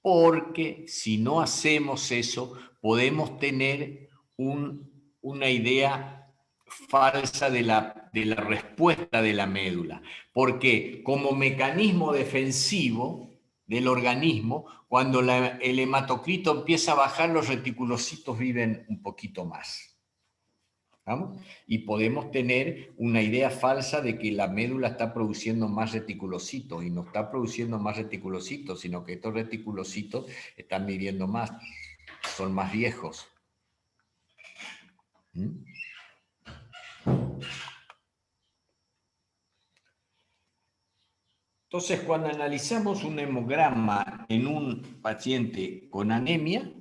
Porque si no hacemos eso, podemos tener una idea falsa de la respuesta de la médula. Porque como mecanismo defensivo del organismo, cuando el hematocrito empieza a bajar, los reticulocitos viven un poquito más. ¿Vamos? Y podemos tener una idea falsa de que la médula está produciendo más reticulocitos, y no está produciendo más reticulocitos, sino que estos reticulocitos están viviendo más, son más viejos. ¿Mm? Entonces, cuando analizamos un hemograma en un paciente con anemia,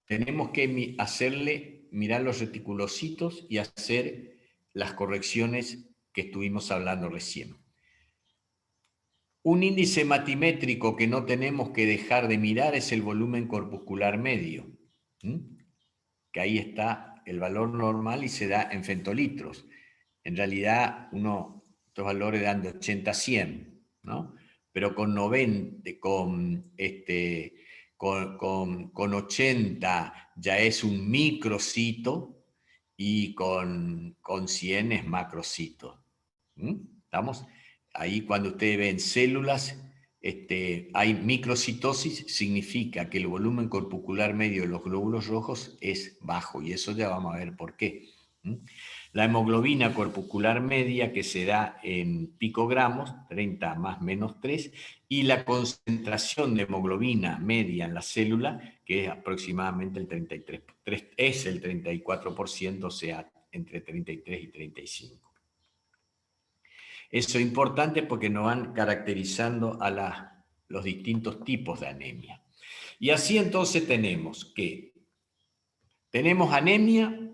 tenemos que hacerle mirar los reticulocitos y hacer las correcciones que estuvimos hablando recién. Un índice hematimétrico que no tenemos que dejar de mirar es el volumen corpuscular medio, que ahí está el valor normal y se da en femtolitros. En realidad, estos valores dan de 80 a 100, ¿no? Pero con 90, con 80 ya es un microcito y con 100 es macrocito. ¿Estamos? Ahí cuando ustedes ven células, hay microcitosis, significa que el volumen corpuscular medio de los glóbulos rojos es bajo, y eso ya vamos a ver por qué. La hemoglobina corpuscular media, que se da en picogramos, 30 más menos 3, y la concentración de hemoglobina media en la célula, que es aproximadamente el 33, es el 34%, o sea, entre 33 y 35. Eso es importante porque nos van caracterizando a los distintos tipos de anemia. Y así entonces tenemos anemia,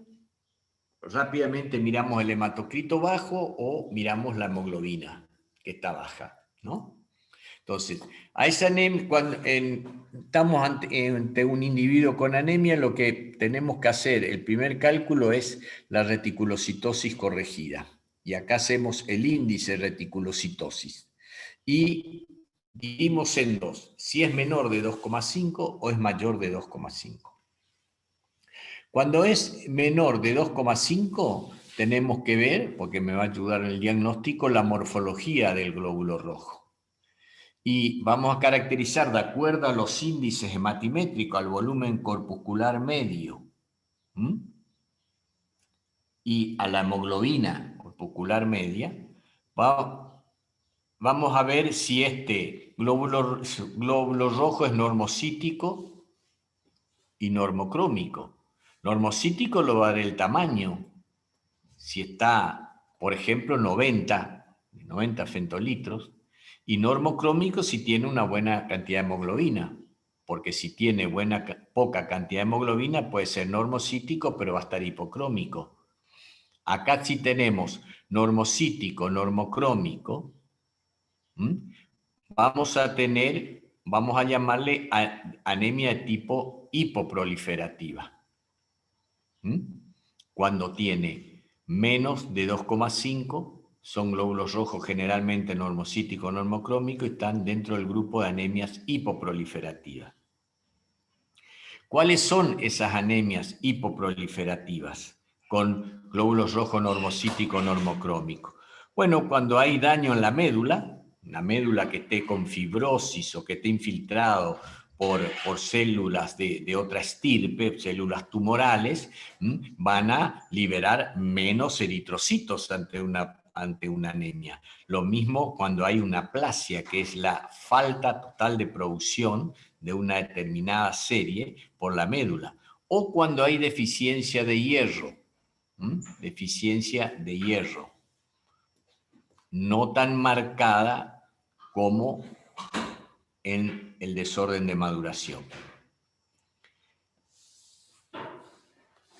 rápidamente miramos el hematocrito bajo o miramos la hemoglobina, que está baja, ¿no? Entonces, a esa anemia, cuando estamos ante un individuo con anemia, lo que tenemos que hacer, el primer cálculo es la reticulocitosis corregida. Y acá hacemos el índice de reticulocitosis. Y dividimos en dos, si es menor de 2,5 o es mayor de 2,5. Cuando es menor de 2,5, tenemos que ver, porque me va a ayudar en el diagnóstico, la morfología del glóbulo rojo. Y vamos a caracterizar de acuerdo a los índices hematimétricos, al volumen corpuscular medio, y a la hemoglobina corpuscular media, vamos a ver si este glóbulo rojo es normocítico y normocrómico. Normocítico lo va a dar el tamaño. Si está, por ejemplo, 90 femtolitros, y normocrómico si tiene una buena cantidad de hemoglobina, porque si tiene poca cantidad de hemoglobina puede ser normocítico, pero va a estar hipocrómico. Acá sí tenemos normocítico, normocrómico, vamos a llamarle anemia de tipo hipoproliferativa. Cuando tiene menos de 2,5, son glóbulos rojos generalmente normocítico, normocrómico, y están dentro del grupo de anemias hipoproliferativas. ¿Cuáles son esas anemias hipoproliferativas con glóbulos rojos normocítico, normocrómico? Bueno, cuando hay daño en la médula, una médula que esté con fibrosis o que esté infiltrado por células de otra estirpe, células tumorales, van a liberar menos eritrocitos ante una anemia. Lo mismo cuando hay una aplasia, que es la falta total de producción de una determinada serie por la médula, o cuando hay deficiencia de hierro, no tan marcada como en el desorden de maduración.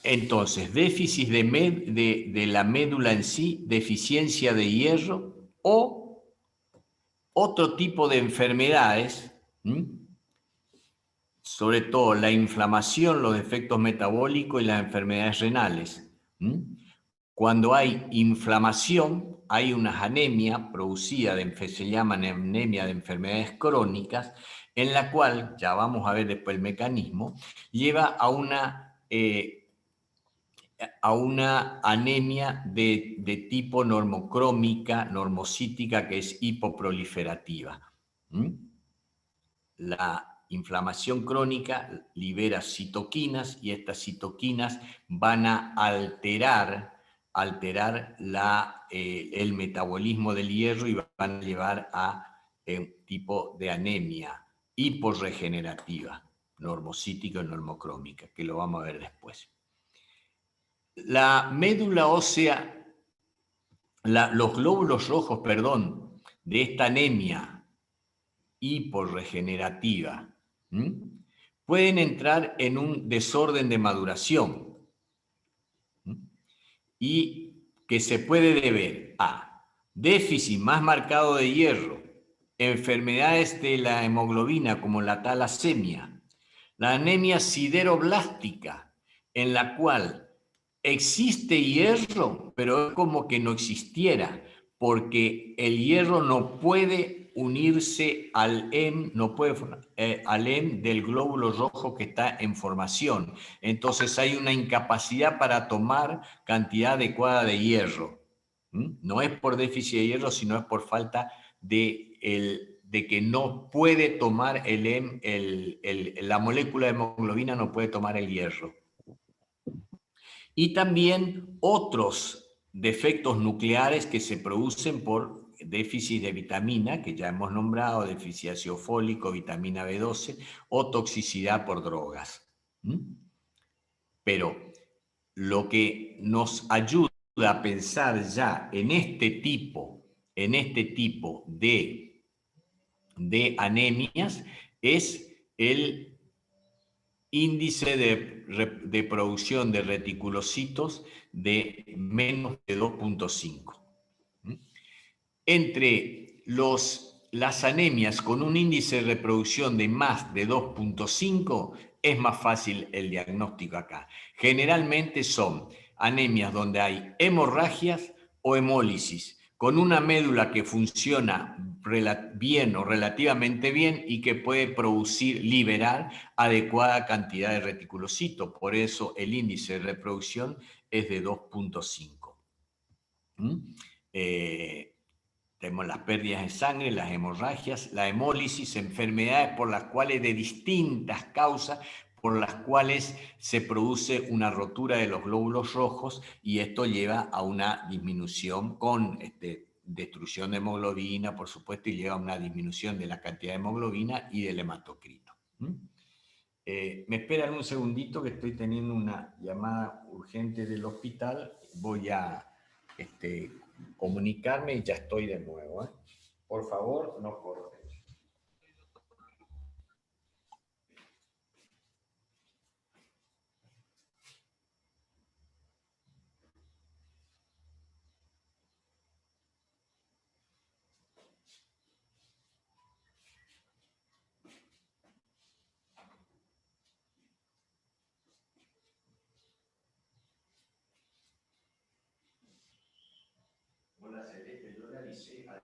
Entonces, déficit de la médula en sí, deficiencia de hierro o otro tipo de enfermedades, sobre todo la inflamación, los defectos metabólicos y las enfermedades renales. Cuando hay inflamación, hay una anemia producida, se llama anemia de enfermedades crónicas, en la cual, ya vamos a ver después el mecanismo, lleva a una anemia de tipo normocrómica, normocítica, que es hipoproliferativa. La inflamación crónica libera citoquinas y estas citoquinas van a alterar el metabolismo del hierro y van a llevar a un tipo de anemia hiporregenerativa, normocítica y normocrómica, que lo vamos a ver después. La médula ósea, los glóbulos rojos, perdón, de esta anemia hiporregenerativa, pueden entrar en un desorden de maduración y que se puede deber a déficit más marcado de hierro, enfermedades de la hemoglobina como la talasemia, la anemia sideroblástica, en la cual existe hierro, pero es como que no existiera, porque el hierro no puede unirse al heme, no puede, al heme del glóbulo rojo que está en formación. Entonces hay una incapacidad para tomar cantidad adecuada de hierro. No es por déficit de hierro, sino es por falta de que no puede tomar el heme, la molécula de hemoglobina no puede tomar el hierro. Y también otros defectos nucleares que se producen por déficit de vitamina, que ya hemos nombrado, déficit de ácido fólico, vitamina B12, o toxicidad por drogas. Pero lo que nos ayuda a pensar ya en este tipo de anemias es el índice de producción de reticulocitos de menos de 2.5. Entre las anemias con un índice de reproducción de más de 2.5 es más fácil el diagnóstico acá. Generalmente son anemias donde hay hemorragias o hemólisis, con una médula que funciona bien o relativamente bien y que puede liberar adecuada cantidad de reticulocitos. Por eso el índice de reproducción es de 2.5. Tenemos las pérdidas de sangre, las hemorragias, la hemólisis, enfermedades por las cuales de distintas causas, por las cuales se produce una rotura de los glóbulos rojos y esto lleva a una disminución con destrucción de hemoglobina, por supuesto, y lleva a una disminución de la cantidad de hemoglobina y del hematocrito. Me esperan un segundito que estoy teniendo una llamada urgente del hospital. Voy a comunicarme y ya estoy de nuevo. Por favor, no corten. Hola Celeste, yo le avisé al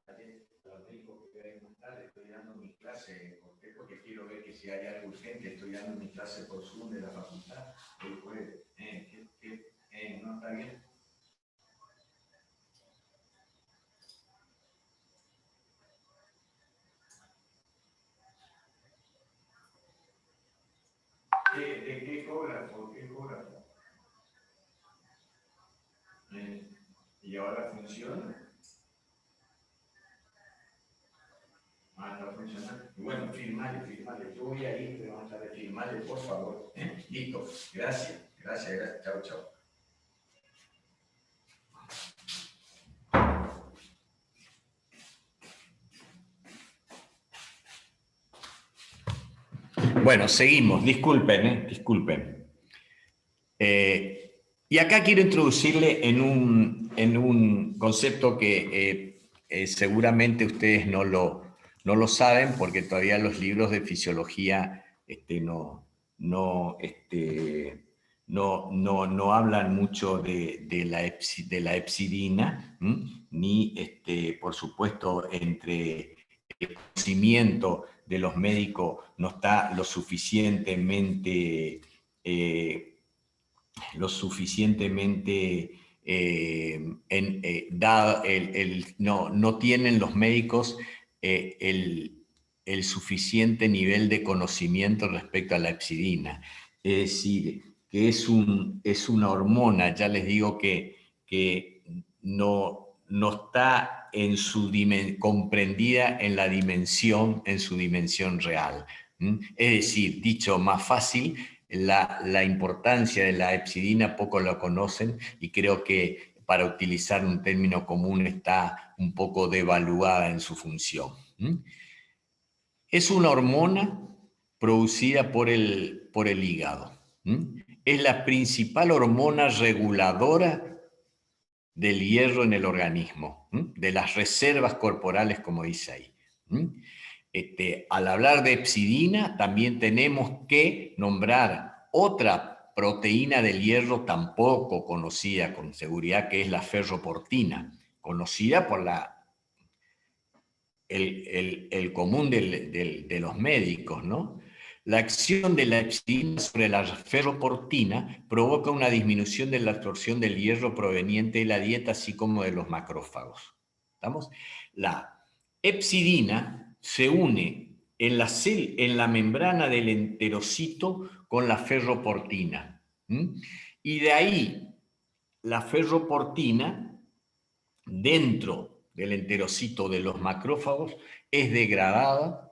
médico que voy a montar, estoy dando mi clase, porque quiero ver que si hay algo urgente, estoy dando mi clase por Zoom de la facultad, el jueves. ¿No está bien? ¿De qué cobra? ¿Por qué cobra? ¿Y ahora funciona? No funciona. Bueno, firmale. Yo voy a ir, pero vamos a ver, firmale, por favor. Listo. Gracias. Chao, chao. Bueno, seguimos. Disculpen. Y acá quiero introducirle en un concepto que seguramente ustedes no lo saben porque todavía los libros de fisiología no hablan mucho de la hepsidina, ni por supuesto entre el conocimiento de los médicos no está lo suficientemente no tienen los médicos el suficiente nivel de conocimiento respecto a la hepsidina. Es decir, que es una hormona, ya les digo que no está comprendida en su dimensión real. Es decir, dicho más fácil, La importancia de la epsidina pocos lo conocen y creo que para utilizar un término común está un poco devaluada en su función. Es una hormona producida por el hígado. Es la principal hormona reguladora del hierro en el organismo, de las reservas corporales, como dice ahí. Al hablar de epsidina, también tenemos que nombrar otra proteína del hierro tampoco conocida con seguridad, que es la ferroportina, conocida por el común de los médicos, ¿no? La acción de la epsidina sobre la ferroportina provoca una disminución de la absorción del hierro proveniente de la dieta, así como de los macrófagos. ¿Estamos? La epsidina se une en la membrana del enterocito con la ferroportina. Y de ahí la ferroportina, dentro del enterocito de los macrófagos, es degradado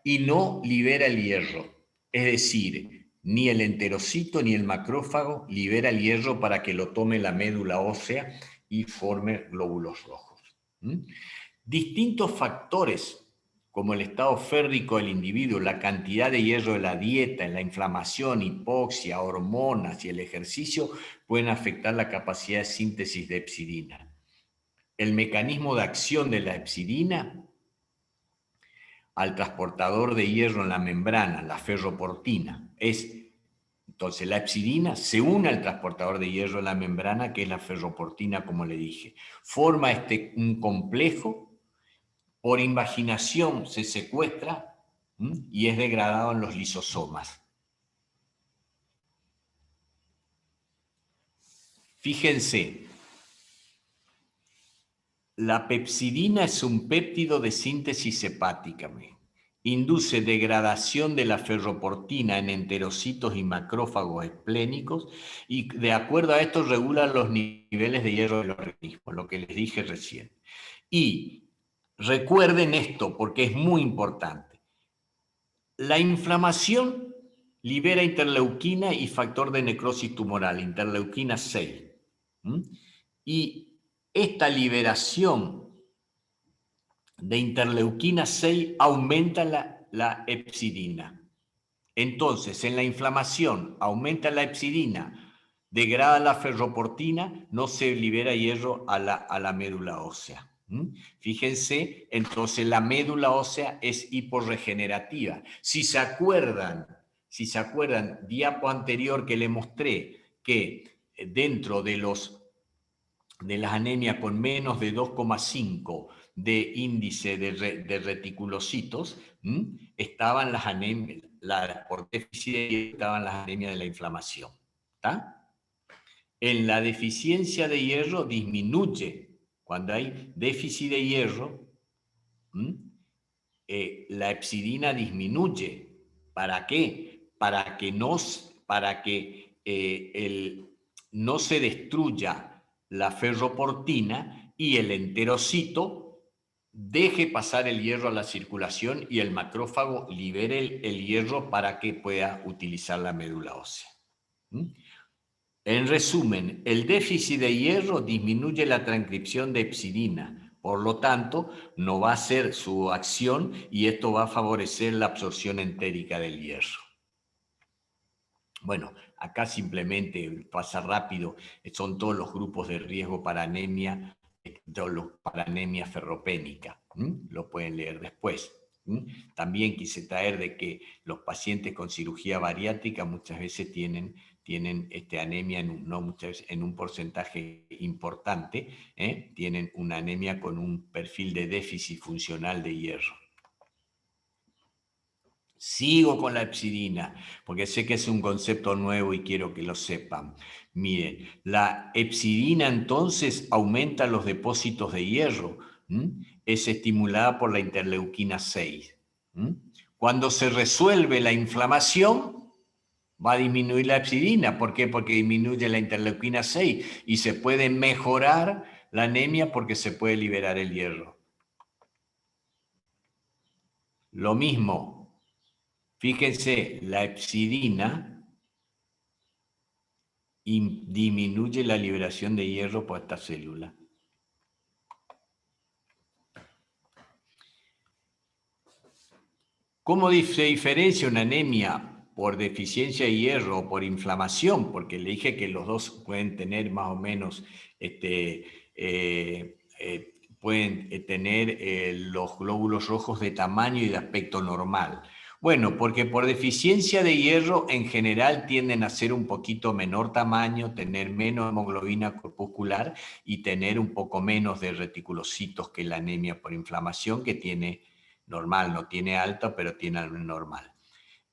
y no libera el hierro. Es decir, ni el enterocito ni el macrófago libera el hierro para que lo tome la médula ósea y forme glóbulos rojos. Distintos factores, como el estado férrico del individuo, la cantidad de hierro de la dieta, la inflamación, hipoxia, hormonas y el ejercicio, pueden afectar la capacidad de síntesis de epsidina. El mecanismo de acción de la epsidina al transportador de hierro en la membrana, la ferroportina, entonces la epsidina se une al transportador de hierro en la membrana, que es la ferroportina, como le dije. Forma un complejo, por invaginación se secuestra y es degradado en los lisosomas. Fíjense, la pepsidina es un péptido de síntesis hepática. Induce degradación de la ferroportina en enterocitos y macrófagos esplénicos y de acuerdo a esto regula los niveles de hierro del organismo, lo que les dije recién. Y recuerden esto porque es muy importante. La inflamación libera interleuquina y factor de necrosis tumoral, interleuquina 6. Y esta liberación de interleuquina 6 aumenta la epsidina. Entonces, en la inflamación aumenta la epsidina, degrada la ferroportina, no se libera hierro a la médula ósea. Fíjense, entonces la médula ósea es hiporregenerativa. Si se acuerdan, diapo anterior que le mostré, que dentro de las anemias con menos de 2,5 de índice de reticulocitos, estaban las anemias, por déficit de hierro, estaban las anemias de la inflamación. ¿Está? En la deficiencia de hierro disminuye. Cuando hay déficit de hierro, la epsidina disminuye. ¿Para qué? Para que no se destruya la ferroportina y el enterocito deje pasar el hierro a la circulación y el macrófago libere el hierro para que pueda utilizar la médula ósea. En resumen, el déficit de hierro disminuye la transcripción de epsidina, por lo tanto, no va a hacer su acción y esto va a favorecer la absorción entérica del hierro. Bueno, acá simplemente pasa rápido, son todos los grupos de riesgo para anemia, ferropénica. Lo pueden leer después. También quise traer de que los pacientes con cirugía bariátrica muchas veces tienen anemia, muchas veces en un porcentaje importante, tienen una anemia con un perfil de déficit funcional de hierro. Sigo con la epsidina, porque sé que es un concepto nuevo y quiero que lo sepan. Miren, la epsidina entonces aumenta los depósitos de hierro, es estimulada por la interleuquina 6. Cuando se resuelve la inflamación, va a disminuir la epsidina. ¿Por qué? Porque disminuye la interleuquina 6 y se puede mejorar la anemia porque se puede liberar el hierro. Lo mismo. Fíjense, la hepcidina disminuye la liberación de hierro por esta célula. ¿Cómo se diferencia una anemia por deficiencia de hierro o por inflamación? Porque le dije que los dos pueden tener más o menos, pueden tener los glóbulos rojos de tamaño y de aspecto normal. Bueno, porque por deficiencia de hierro en general tienden a ser un poquito menor tamaño, tener menos hemoglobina corpuscular y tener un poco menos de reticulocitos que la anemia por inflamación, que tiene normal, no tiene alta, pero tiene normal.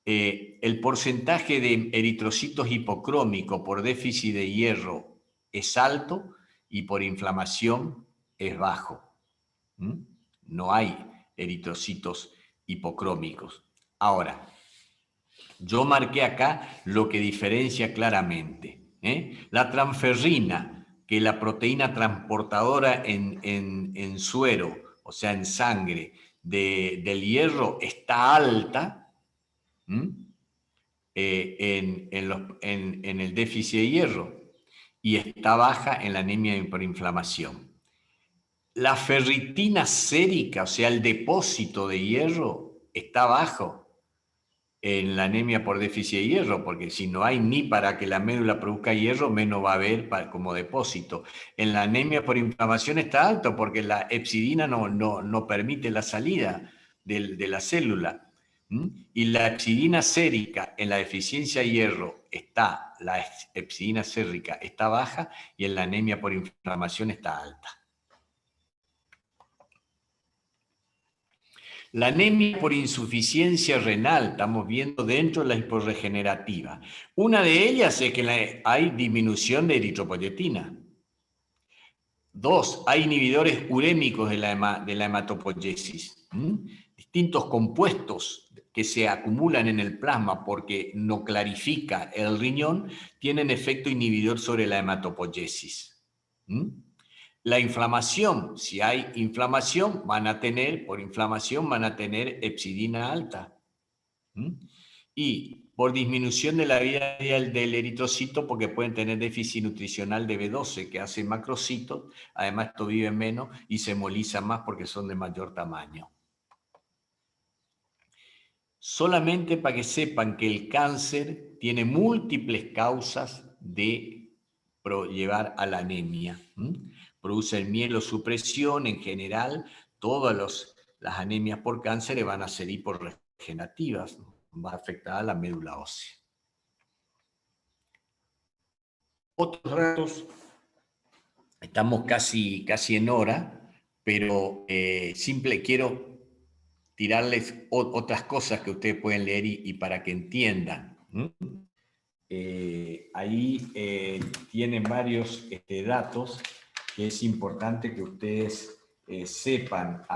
El porcentaje de eritrocitos hipocrómicos por déficit de hierro es alto y por inflamación es bajo. No hay eritrocitos hipocrómicos. Ahora, yo marqué acá lo que diferencia claramente. La transferrina, que es la proteína transportadora en suero, o sea, en sangre, del hierro, está alta en el déficit de hierro y está baja en la anemia por inflamación. La ferritina sérica, o sea, el depósito de hierro, está bajo en la anemia por déficit de hierro, porque si no hay ni para que la médula produzca hierro, menos va a haber como depósito. En la anemia por inflamación está alto, porque la hepcidina no permite la salida de la célula. Y la hepcidina sérica en la deficiencia de hierro está, la hepcidina sérica está baja y en la anemia por inflamación está alta. La anemia por insuficiencia renal, estamos viendo dentro de la hiporregenerativa. Una de ellas es que hay disminución de eritropoyetina. 2, hay inhibidores urémicos de la hematopoiesis. Distintos compuestos que se acumulan en el plasma porque no clarifica el riñón, tienen efecto inhibidor sobre la hematopoiesis. La inflamación, si hay inflamación, por inflamación van a tener hepcidina alta. Y por disminución de la vida del eritrocito, porque pueden tener déficit nutricional de B12, que hace macrocitos, además esto vive menos y se hemolizan más porque son de mayor tamaño. Solamente para que sepan que el cáncer tiene múltiples causas de llevar a la anemia. Producen mielosupresión en general, todas las anemias por cáncer van a ser hiporregenerativas, va a afectar a la médula ósea. Otros datos, estamos casi en hora, pero quiero tirarles otras cosas que ustedes pueden leer y para que entiendan. Ahí tienen varios datos que es importante que ustedes sepan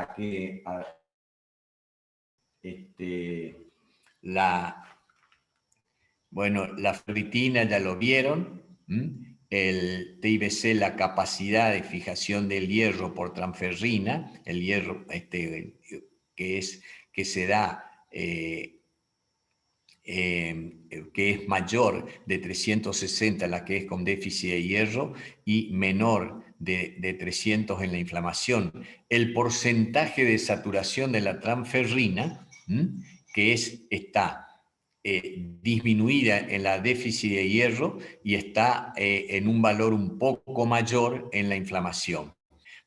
la ferritina ya lo vieron, el TIBC, la capacidad de fijación del hierro por transferrina, el hierro que se da, que es mayor de 360, la que es con déficit de hierro, y menor de 300 en la inflamación. El porcentaje de saturación de la transferrina, que está disminuida en la déficit de hierro y está en un valor un poco mayor en la inflamación.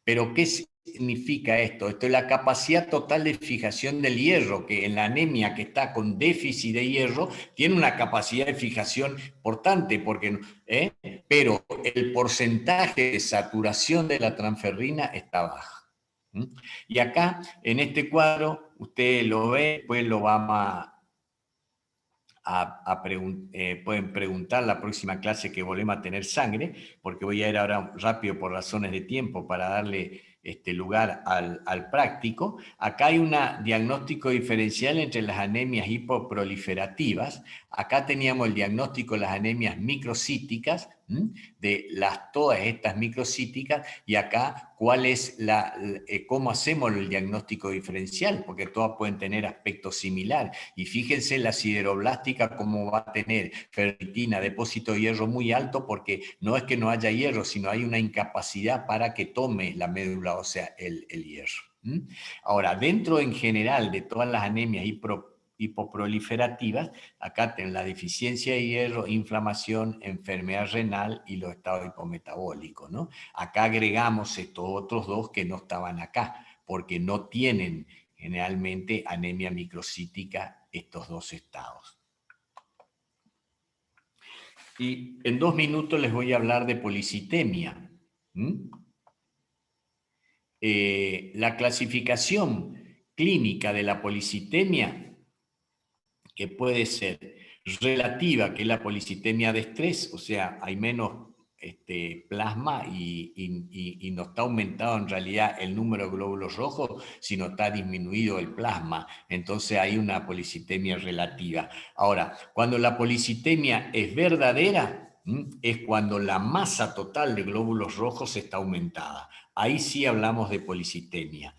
Pero ¿qué significa esto? Esto es la capacidad total de fijación del hierro, que en la anemia que está con déficit de hierro tiene una capacidad de fijación importante, pero el porcentaje de saturación de la transferrina está baja. Y acá, en este cuadro, usted lo ve, pues lo vamos pueden preguntar la próxima clase que volvemos a tener sangre, porque voy a ir ahora rápido por razones de tiempo para darle lugar al práctico. Acá hay un diagnóstico diferencial entre las anemias hipoproliferativas. Acá teníamos el diagnóstico de las anemias microcíticas, de todas estas microcíticas, y acá cuál es cómo hacemos el diagnóstico diferencial, porque todas pueden tener aspectos similares. Y fíjense la sideroblástica cómo va a tener ferritina, depósito de hierro muy alto, porque no es que no haya hierro, sino hay una incapacidad para que tome la médula ósea el hierro. Ahora, dentro en general de todas las anemias hipoproliferativas, acá tenemos la deficiencia de hierro, inflamación, enfermedad renal y los estados hipometabólicos, ¿no? Acá agregamos estos otros dos que no estaban acá, porque no tienen generalmente anemia microcítica estos dos estados. Y en 2 minutos les voy a hablar de policitemia. La clasificación clínica de la policitemia, que puede ser relativa, que es la policitemia de estrés, o sea, hay menos plasma y no está aumentado en realidad el número de glóbulos rojos, sino está disminuido el plasma. Entonces hay una policitemia relativa. Ahora, cuando la policitemia es verdadera, es cuando la masa total de glóbulos rojos está aumentada. Ahí sí hablamos de policitemia.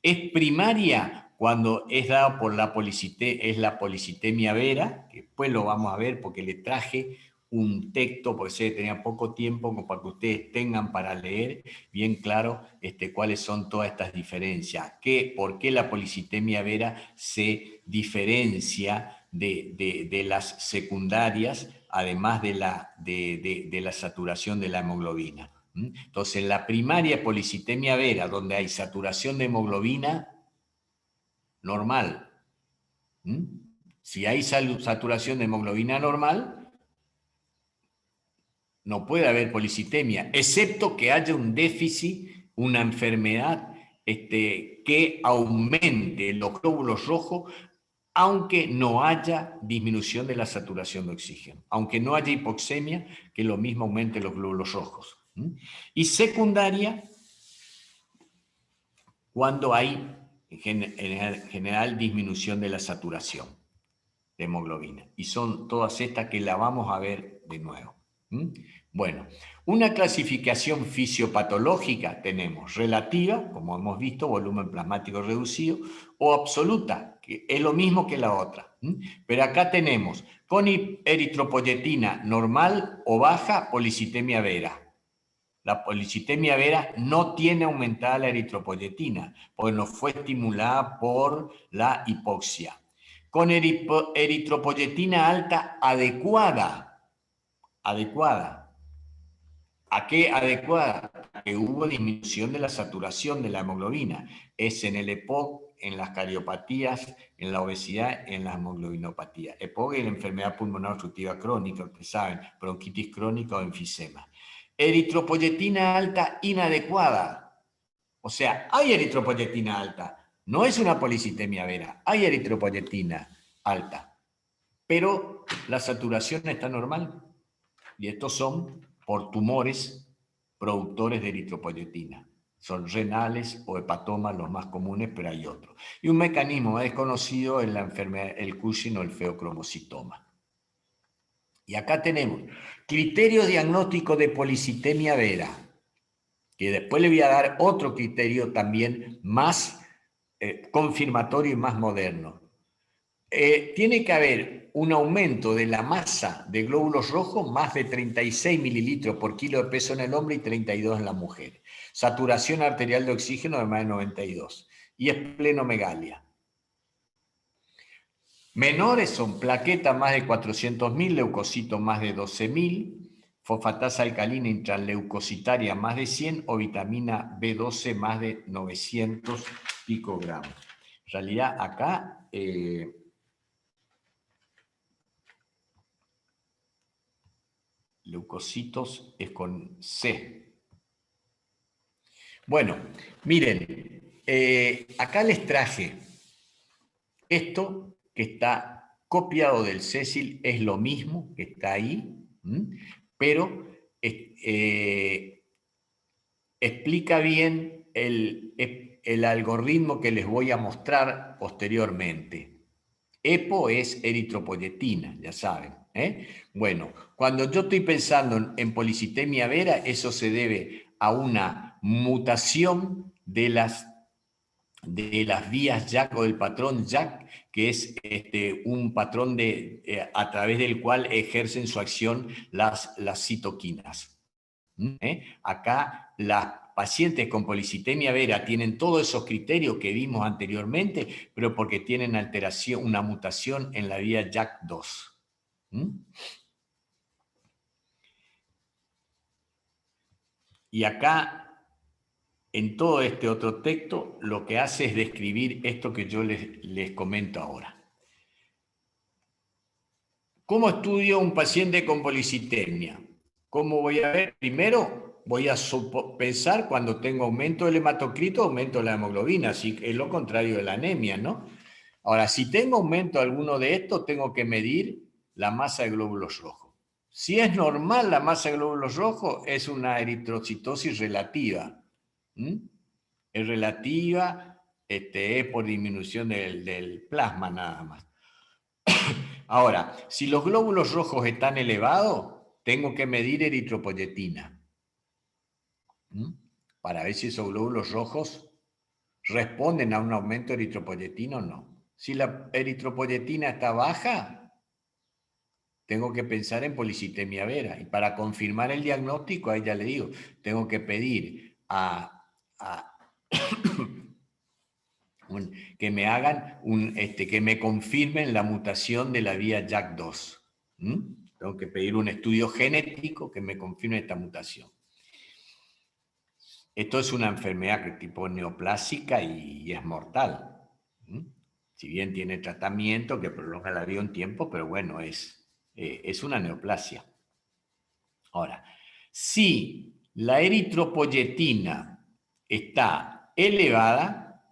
Es primaria cuando es dado por la policitemia vera, que después lo vamos a ver porque le traje un texto, porque tenía poco tiempo, como para que ustedes tengan para leer bien claro cuáles son todas estas diferencias, por qué la policitemia vera se diferencia de las secundarias, además de la saturación de la hemoglobina. Entonces, la primaria policitemia vera, donde hay saturación de hemoglobina normal. Si hay saturación de hemoglobina normal, no puede haber policitemia, excepto que haya un déficit, una enfermedad que aumente los glóbulos rojos, aunque no haya disminución de la saturación de oxígeno, aunque no haya hipoxemia, que lo mismo aumente los glóbulos rojos. Y secundaria, cuando hay en general disminución de la saturación de hemoglobina. Y son todas estas que la vamos a ver de nuevo. Bueno, una clasificación fisiopatológica tenemos relativa, como hemos visto, volumen plasmático reducido, o absoluta, que es lo mismo que la otra. Pero acá tenemos con eritropoyetina normal o baja, policitemia vera. La policitemia vera no tiene aumentada la eritropoyetina, porque no fue estimulada por la hipoxia. Con eritropoyetina alta adecuada. ¿A qué adecuada? A que hubo disminución de la saturación de la hemoglobina. Es en el EPOC, en las cardiopatías, en la obesidad, en la hemoglobinopatía. EPOC es la enfermedad pulmonar obstructiva crónica, ustedes saben, bronquitis crónica o enfisema. Eritropoyetina alta inadecuada. O sea, hay eritropoyetina alta. No es una policitemia vera, hay eritropoyetina alta. Pero la saturación está normal. Y estos son por tumores productores de eritropoyetina. Son renales o hepatomas los más comunes, pero hay otros. Y un mecanismo desconocido es la enfermedad, el Cushing o el feocromocitoma. Y acá tenemos criterio diagnóstico de policitemia vera, que después le voy a dar otro criterio también más confirmatorio y más moderno. Tiene que haber un aumento de la masa de glóbulos rojos, más de 36 mililitros por kilo de peso en el hombre y 32 en la mujer. Saturación arterial de oxígeno de más de 92. Y esplenomegalia. Menores son plaquetas más de 400.000, leucocitos más de 12.000, fosfatasa alcalina intraleucocitaria más de 100 o vitamina B12 más de 900 picogramos. En realidad acá leucocitos es con C. Bueno, miren, acá les traje esto que está copiado del Cecil, es lo mismo que está ahí, pero explica bien el algoritmo que les voy a mostrar posteriormente. EPO es eritropoyetina, ya saben. Bueno, cuando yo estoy pensando en policitemia vera, eso se debe a una mutación de las vías JAK o del patrón JAK, que es un patrón a través del cual ejercen su acción las citoquinas. Acá las pacientes con policitemia vera tienen todos esos criterios que vimos anteriormente, pero porque tienen alteración, una mutación en la vía JAK2. Y acá, en todo este otro texto, lo que hace es describir esto que yo les comento ahora. ¿Cómo estudio un paciente con policitemia? ¿Cómo voy a ver? Primero, voy a pensar cuando tengo aumento del hematocrito, aumento de la hemoglobina, así que es lo contrario de la anemia, ¿no? Ahora, si tengo aumento de alguno de estos, tengo que medir la masa de glóbulos rojos. Si es normal la masa de glóbulos rojos, es una eritrocitosis relativa. Es relativa, es por disminución del plasma nada más. Ahora, si los glóbulos rojos están elevados, tengo que medir eritropoyetina. Para ver si esos glóbulos rojos responden a un aumento de eritropoyetina o no. Si la eritropoyetina está baja, tengo que pensar en policitemia vera. Y para confirmar el diagnóstico, ahí ya le digo, tengo que pedir que me hagan que me confirmen la mutación de la vía JAK2. Tengo que pedir un estudio genético que me confirme esta mutación. Esto es una enfermedad tipo neoplásica y es mortal. Si bien tiene tratamiento que prolonga la vida un tiempo, pero bueno, es una neoplasia. Ahora, si la eritropoyetina está elevada,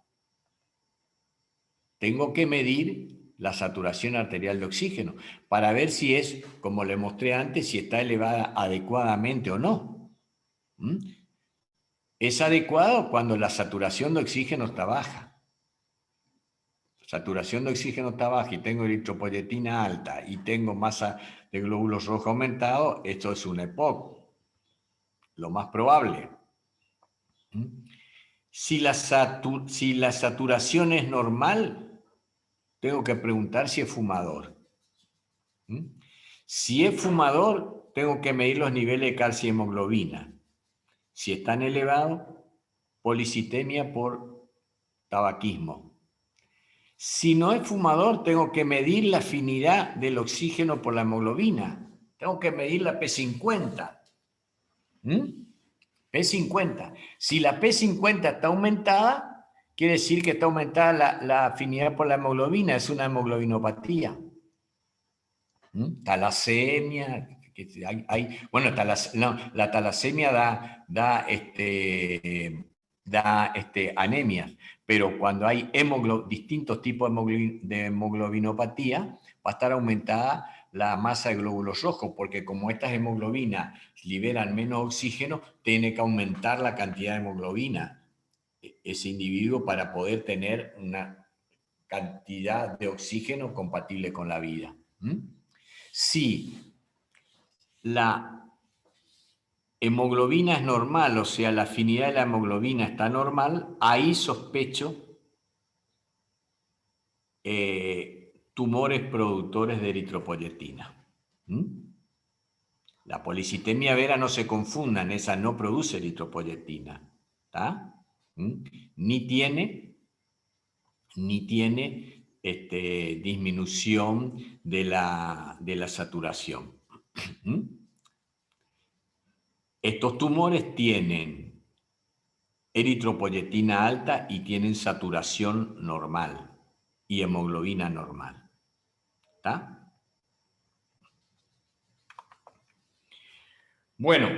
tengo que medir la saturación arterial de oxígeno para ver si es, como le mostré antes, si está elevada adecuadamente o no. Es adecuado cuando la saturación de oxígeno está baja. Saturación de oxígeno está baja y tengo eritropoyetina alta y tengo masa de glóbulos rojos aumentado, esto es un EPOC, lo más probable. Si la saturación es normal, tengo que preguntar si es fumador. Si es fumador, tengo que medir los niveles de calcio y hemoglobina. Si están elevados, policitemia por tabaquismo. Si no es fumador, tengo que medir la afinidad del oxígeno por la hemoglobina. Tengo que medir la P50. P50. Si la P50 está aumentada, quiere decir que está aumentada la afinidad por la hemoglobina, es una hemoglobinopatía. Talasemia, bueno, la talasemia da anemias, pero cuando hay distintos tipos de hemoglobinopatía, va a estar aumentada la masa de glóbulos rojos, porque como estas hemoglobinas liberan menos oxígeno, tiene que aumentar la cantidad de hemoglobina ese individuo para poder tener una cantidad de oxígeno compatible con la vida. Si la hemoglobina es normal, o sea, la afinidad de la hemoglobina está normal, ahí sospecho tumores productores de eritropoyetina. La policitemia vera no se confundan, esa no produce eritropoyetina. Ni tiene disminución de la saturación. Estos tumores tienen eritropoyetina alta y tienen saturación normal y hemoglobina normal. ¿Está? Bueno,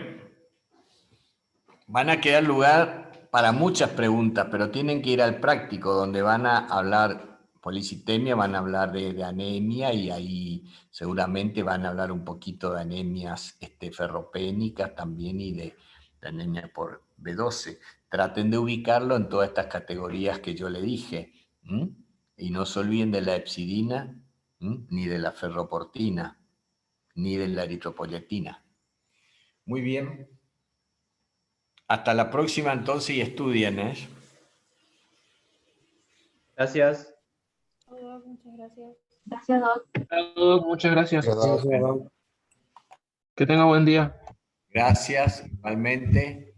van a quedar lugar para muchas preguntas, pero tienen que ir al práctico, donde van a hablar policitemia, van a hablar de anemia y ahí seguramente van a hablar un poquito de anemias ferropénicas también y de anemia por B12. traten de ubicarlo en todas estas categorías que yo le dije. Y no se olviden de la hepsidina, ni de la ferroportina, ni de la eritropoyetina. Muy bien. Hasta la próxima entonces y estudien, ¿eh? Gracias. Muchas gracias. Gracias, Doc. Muchas gracias. Gracias. Que tenga buen día. Gracias, igualmente.